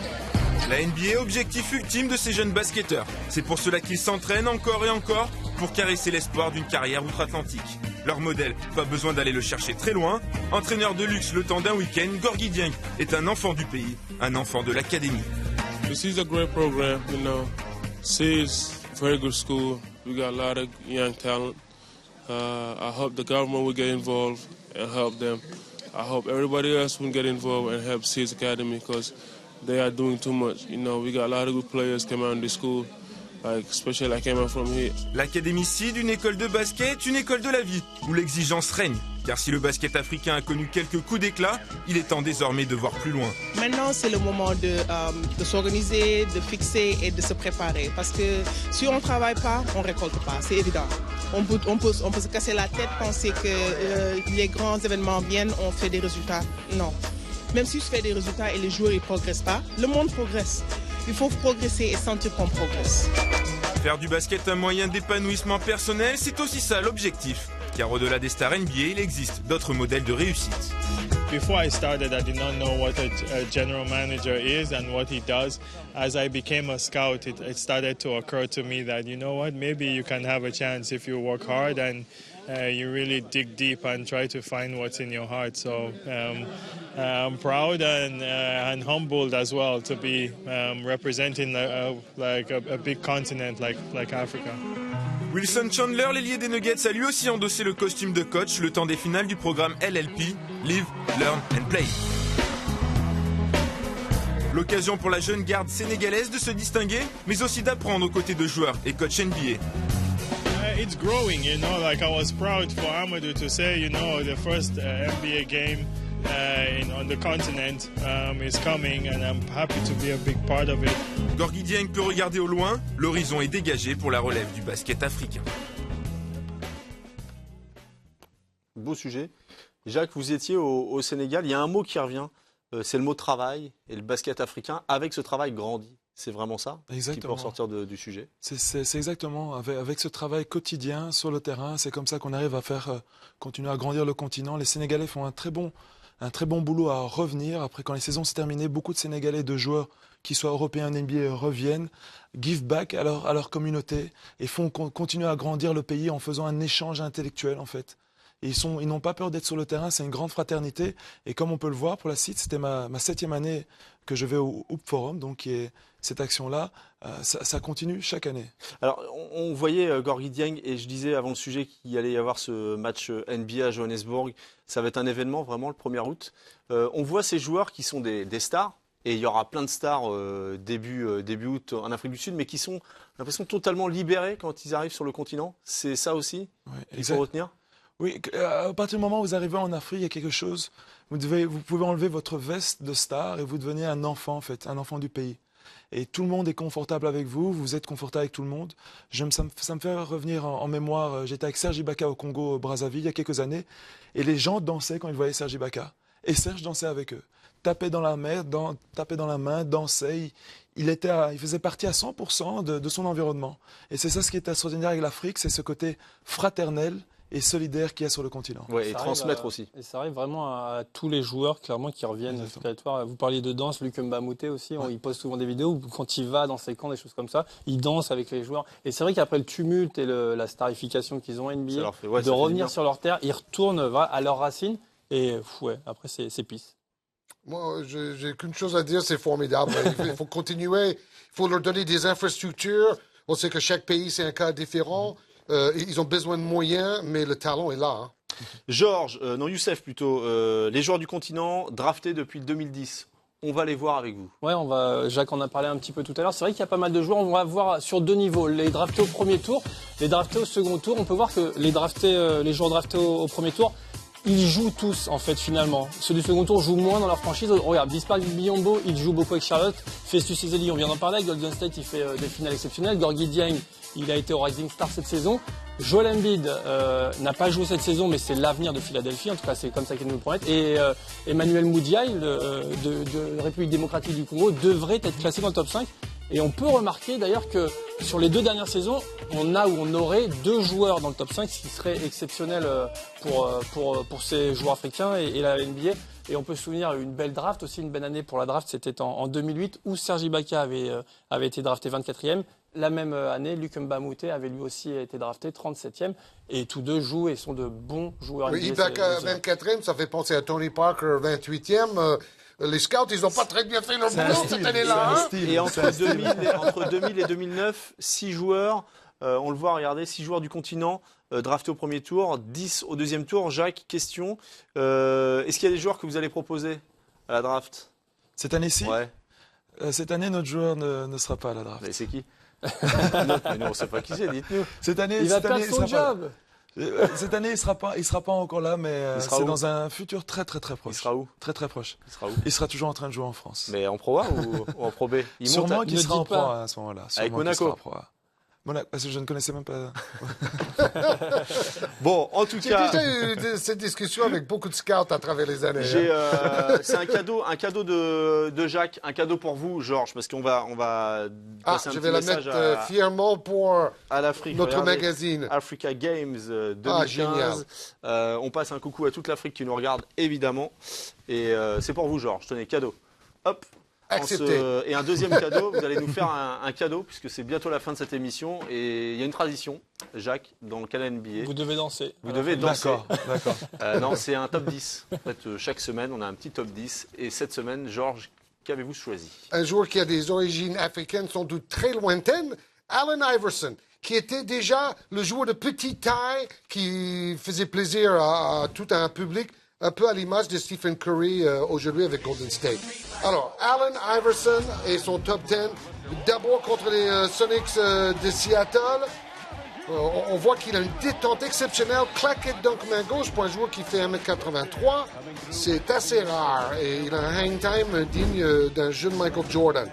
La NBA, objectif ultime de ces jeunes basketteurs. C'est pour cela qu'ils s'entraînent encore et encore pour caresser l'espoir d'une carrière outre-Atlantique. Leur modèle, pas besoin d'aller le chercher très loin. Entraîneur de luxe le temps d'un week-end, Gorgui Dieng est un enfant du pays, un enfant de l'académie. This is a great program, you know. CID's very good school. We got a lot of young talent. I hope the government will get involved and help them. I hope everybody else will get involved and help CID's Academy because they are doing too much. You know, we got a lot of good players coming out of the school, like especially I came out from here. L'Académie SID, une école de basket, une école de la vie, où l'exigence règne. Car si le basket africain a connu quelques coups d'éclat, il est temps désormais de voir plus loin. Maintenant, c'est le moment de s'organiser, de fixer et de se préparer. Parce que si on ne travaille pas, on ne récolte pas, c'est évident. On peut se casser la tête, penser que les grands événements viennent, on fait des résultats. Non. Même si je fais des résultats et les joueurs ne progressent pas, le monde progresse. Il faut progresser et sentir qu'on progresse. Faire du basket un moyen d'épanouissement personnel, c'est aussi ça l'objectif. Car au-delà des stars NBA, il existe d'autres modèles de réussite. Before I started, I did not know what a general manager is and what he does. As I became a scout, it started to occur to me that, you know what, maybe you can have a chance if you work hard and you really dig deep and try to find what's in your heart. So I'm proud and humbled as well to be representing a big continent like Africa. Wilson Chandler, l'ailier des Nuggets, a lui aussi endossé le costume de coach le temps des finales du programme LLP, Live, Learn and Play. L'occasion pour la jeune garde sénégalaise de se distinguer, mais aussi d'apprendre aux côtés de joueurs et coachs NBA. It's growing, you know, like I was proud for Amadou to say, you know, the first NBA game on the continent is coming and I'm happy to be a big part of it. Gorgui Dieng peut regarder au loin, l'horizon est dégagé pour la relève du basket africain. Beau sujet. Jacques, vous étiez au Sénégal, il y a un mot qui revient, c'est le mot travail, et le basket africain, avec ce travail, grandit. C'est vraiment ça qui peut ressortir du sujet. C'est exactement, avec ce travail quotidien sur le terrain, c'est comme ça qu'on arrive à faire continuer à grandir le continent. Les Sénégalais font un très bon boulot à revenir. Après, quand les saisons se terminent, beaucoup de Sénégalais, de joueurs qui soient européens, NBA, reviennent, give back à leur communauté et font continuer à grandir le pays en faisant un échange intellectuel, en fait. Et ils n'ont pas peur d'être sur le terrain, c'est une grande fraternité. Et comme on peut le voir, pour la CIT, c'était ma 7e année que je vais au Hoop Forum, donc cette action-là, ça continue chaque année. Alors, on voyait Gorgui Dieng, et je disais avant le sujet qu'il allait y avoir ce match NBA à Johannesburg. Ça va être un événement, vraiment, le 1er août. On voit ces joueurs qui sont des stars, et il y aura plein de stars début août en Afrique du Sud, mais qui sont, j'ai l'impression, totalement libérés quand ils arrivent sur le continent. C'est ça aussi qu'il faut retenir? Oui, à partir du moment où vous arrivez en Afrique, il y a quelque chose. Vous pouvez enlever votre veste de star et vous devenez un enfant, en fait, un enfant du pays. Et tout le monde est confortable avec vous, vous êtes confortable avec tout le monde. Ça me fait revenir en mémoire, j'étais avec Serge Ibaka au Congo, Brazzaville, il y a quelques années, et les gens dansaient quand ils voyaient Serge Ibaka. Et Serge dansait avec eux. Tapait dans la main, dansait. Il faisait partie à 100% de son environnement. Et c'est ça ce qui est extraordinaire avec l'Afrique, c'est ce côté fraternel et solidaire qu'il y a sur le continent. Ouais, et transmettre aussi. Et ça arrive vraiment à tous les joueurs, clairement, qui reviennent sur le territoire. Vous parliez de danse, Luc Mbamute aussi, il poste souvent des vidéos où quand il va dans ses camps, des choses comme ça, il danse avec les joueurs. Et c'est vrai qu'après le tumulte et la starification qu'ils ont NBA, de revenir sur leur terre, ils retournent à leurs racines. Et après, c'est pisse. Moi, j'ai qu'une chose à dire, c'est formidable. Il faut continuer, il faut leur donner des infrastructures. On sait que chaque pays, c'est un cas différent. Ils ont besoin de moyens, mais le talent est là. Georges, Youssef plutôt, les joueurs du continent draftés depuis 2010. On va les voir avec vous. Ouais, Jacques en a parlé un petit peu tout à l'heure. C'est vrai qu'il y a pas mal de joueurs. On va voir sur 2 niveaux. Les draftés au premier tour, les draftés au second tour. On peut voir que les joueurs draftés au premier tour, ils jouent tous, en fait, finalement. Ceux du second tour jouent moins dans leur franchise. Regarde, Bismarck Biyombo, il joue beaucoup avec Charlotte. Festus Ezeli, on vient d'en parler. Golden State, il fait des finales exceptionnelles. Gorgui Dieng, il a été au Rising Star cette saison. Joel Embiid n'a pas joué cette saison, mais c'est l'avenir de Philadelphie. En tout cas, c'est comme ça qu'ils nous le promettent. Et Emmanuel Mudiay, de République démocratique du Congo, devrait être classé dans le top 5. Et on peut remarquer d'ailleurs que sur les 2 dernières saisons, on aurait 2 joueurs dans le top 5, ce qui serait exceptionnel pour ces joueurs africains et la NBA. Et on peut se souvenir une belle draft, aussi une belle année pour la draft, c'était en 2008 où Serge Ibaka avait été drafté 24e. La même année, Luc Mbamute avait lui aussi été drafté 37e. Et tous 2 jouent et sont de bons joueurs. Oui, Ibaka 24e, ça fait penser à Tony Parker 28e. Les scouts, ils n'ont pas très bien fait leur boulot cette année-là. Et entre 2000 et 2009, 6 joueurs, on le voit, regardez, 6 joueurs du continent draftés au premier tour, 10 au deuxième tour. Jacques, question, est-ce qu'il y a des joueurs que vous allez proposer à la draft? Cette année-ci? Ouais. Cette année, notre joueur ne sera pas à la draft. Mais c'est qui? Mais nous, on ne sait pas qui c'est, dites-nous. Cette année, il va perdre son job. Cette année, il sera pas encore là, mais c'est dans un futur très très très proche. Il sera où? Très très proche. Il sera où? Il sera toujours en train de jouer en France. Mais en Pro A ou en Pro B? Sûrement qu'il sera en Pro A à ce moment-là. Avec Monaco. Monaco, parce que je ne connaissais même pas. Bon, en tout cas, j'ai déjà eu cette discussion avec beaucoup de scouts à travers les années. C'est un cadeau de Jacques, un cadeau pour vous, Georges, parce qu'on va passer un petit message la mettre fièrement pour l'Afrique. Notre magazine. Africa Games 2015. On passe un coucou à toute l'Afrique qui nous regarde, évidemment. Et c'est pour vous, Georges. Tenez, cadeau. Hop. Et un deuxième cadeau, vous allez nous faire un cadeau, puisque c'est bientôt la fin de cette émission. Et il y a une tradition, Jacques, dans le calendrier NBA. Vous devez danser. Vous devez danser. D'accord. Non, c'est un top 10. En fait, chaque semaine, on a un petit top 10. Et cette semaine, Georges, qu'avez-vous choisi? Un joueur qui a des origines africaines sans doute très lointaines, Allen Iverson, qui était déjà le joueur de petite taille qui faisait plaisir à tout un public, un peu à l'image de Stephen Curry aujourd'hui avec Golden State. Alors, Allen Iverson et son top 10, d'abord contre les Sonics de Seattle. On voit qu'il a une détente exceptionnelle, claquette dunk main gauche pour un joueur qui fait 1m83. C'est assez rare et il a un hang time digne d'un jeune Michael Jordan.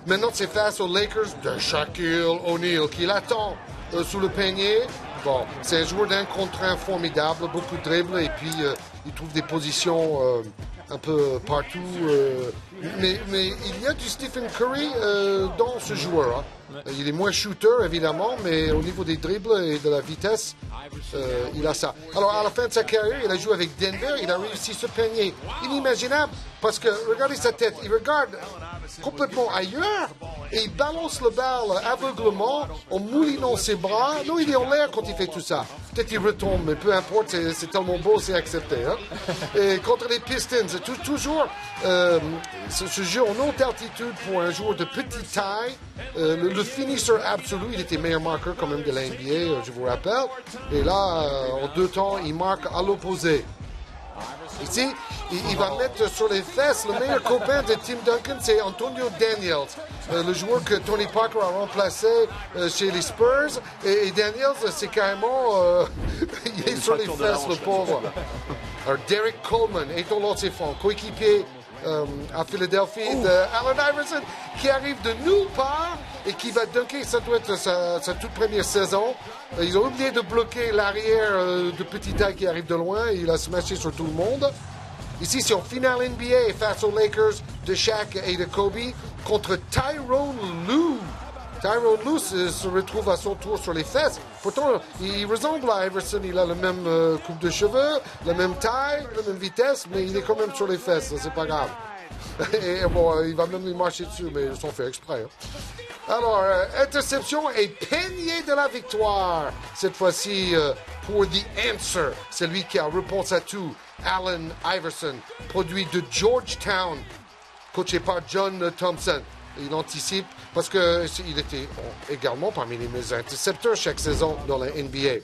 Maintenant, c'est face aux Lakers de Shaquille O'Neal qui l'attend sous le panier. Bon, c'est un joueur d'un contre un formidable, beaucoup de dribbles et puis il trouve des positions un peu partout. Mais il y a du Stephen Curry dans ce joueur. Hein. Il est moins shooter, évidemment, mais au niveau des dribbles et de la vitesse, il a ça. Alors, à la fin de sa carrière, il a joué avec Denver. Il a réussi ce panier inimaginable parce que, regardez sa tête, il regarde complètement ailleurs. et il balance le balle aveuglement en moulinant ses bras. Non, il est en l'air quand il fait tout ça. Peut-être qu'il retombe, mais peu importe, c'est tellement beau, c'est accepté. Hein? Et contre les Pistons, c'est toujours ce jeu en haute altitude pour un joueur de petite taille. Le finisseur absolu, il était meilleur marqueur quand même de la NBA, je vous rappelle. Et là, en 2 temps, il marque à l'opposé. Ici, il va mettre sur les fesses le meilleur copain de Tim Duncan, c'est Antonio Daniels, le joueur que Tony Parker a remplacé chez les Spurs. Et Daniels, c'est carrément... il est sur les fesses, le pauvre. Alors, Derek Coleman est au lancer franc, coéquipier à Philadelphie de Allen Iverson, qui arrive de nulle part et qui va dunker. Ça doit être sa toute première saison. Ils ont oublié de bloquer l'arrière de petit taille qui arrive de loin. Et il a smashé sur tout le monde. Ici, c'est en finale NBA face aux Lakers de Shaq et de Kobe contre Tyronn Lue. Tyronn Lue se retrouve à son tour sur les fesses. Pourtant, il ressemble à Iverson. Il a la même coupe de cheveux, la même taille, la même vitesse, mais il est quand même sur les fesses. C'est pas grave. Et bon, il va même lui marcher dessus, mais ils sont fait exprès. Hein. Alors, interception et panier de la victoire. Cette fois-ci, pour The Answer, c'est lui qui a réponse à tout. Allen Iverson, produit de Georgetown, coaché par John Thompson. Il anticipe parce qu'il était également parmi les meilleurs intercepteurs chaque saison dans la NBA.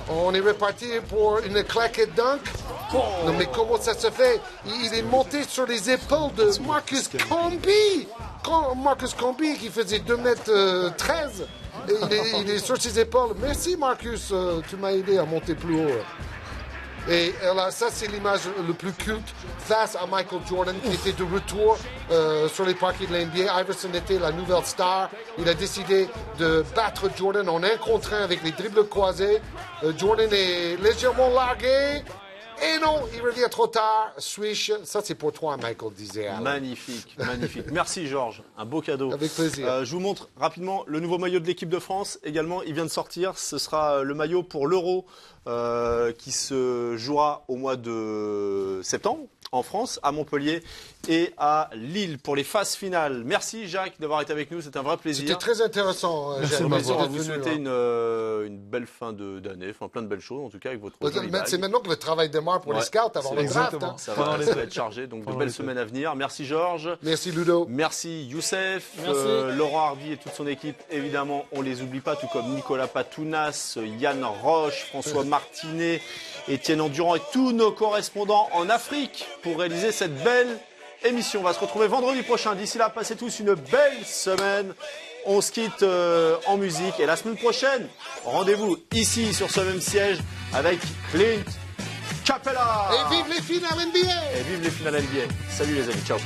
On est reparti pour une claquette dunk. Non mais comment ça se fait? Il est monté sur les épaules de Marcus Camby. Marcus Camby qui faisait 2m13. Il est sur ses épaules. Merci Marcus, tu m'as aidé à monter plus haut. Et là, ça, c'est l'image le plus culte face à Michael Jordan qui était de retour sur les parquets de la NBA. Iverson était la nouvelle star. Il a décidé de battre Jordan en 1 contre 1 avec les dribbles croisés. Jordan est légèrement largué. Et non, il revient trop tard. Swish, ça c'est pour toi, Michael, disait Alan. Magnifique, magnifique. Merci Georges, un beau cadeau. Avec plaisir. Je vous montre rapidement le nouveau maillot de l'équipe de France. Également, il vient de sortir. Ce sera le maillot pour l'Euro qui se jouera au mois de septembre en France, à Montpellier et à Lille pour les phases finales. Merci Jacques d'avoir été avec nous, c'était un vrai plaisir. C'était très intéressant. Merci de m'avoir venu. Vous souhaiter une belle fin d'année, enfin plein de belles choses en tout cas avec votre joli bague. C'est maintenant que le travail démarre pour les scouts avant le draft. Hein. Ça va être chargé, donc de belles semaines à venir. Merci Georges. Merci Ludo. Merci Youssef, Laurent Hardy et toute son équipe. Évidemment, on les oublie pas, tout comme Nicolas Patounas, Yann Roche, François Martinet, Étienne Endurant et tous nos correspondants en Afrique pour réaliser cette belle émission. On va se retrouver vendredi prochain. D'ici là, passez tous une belle semaine. On se quitte en musique. Et la semaine prochaine, rendez-vous ici sur ce même siège avec Clint Capella. Et vive les finales NBA. Et vive les finales NBA. Salut les amis. Ciao.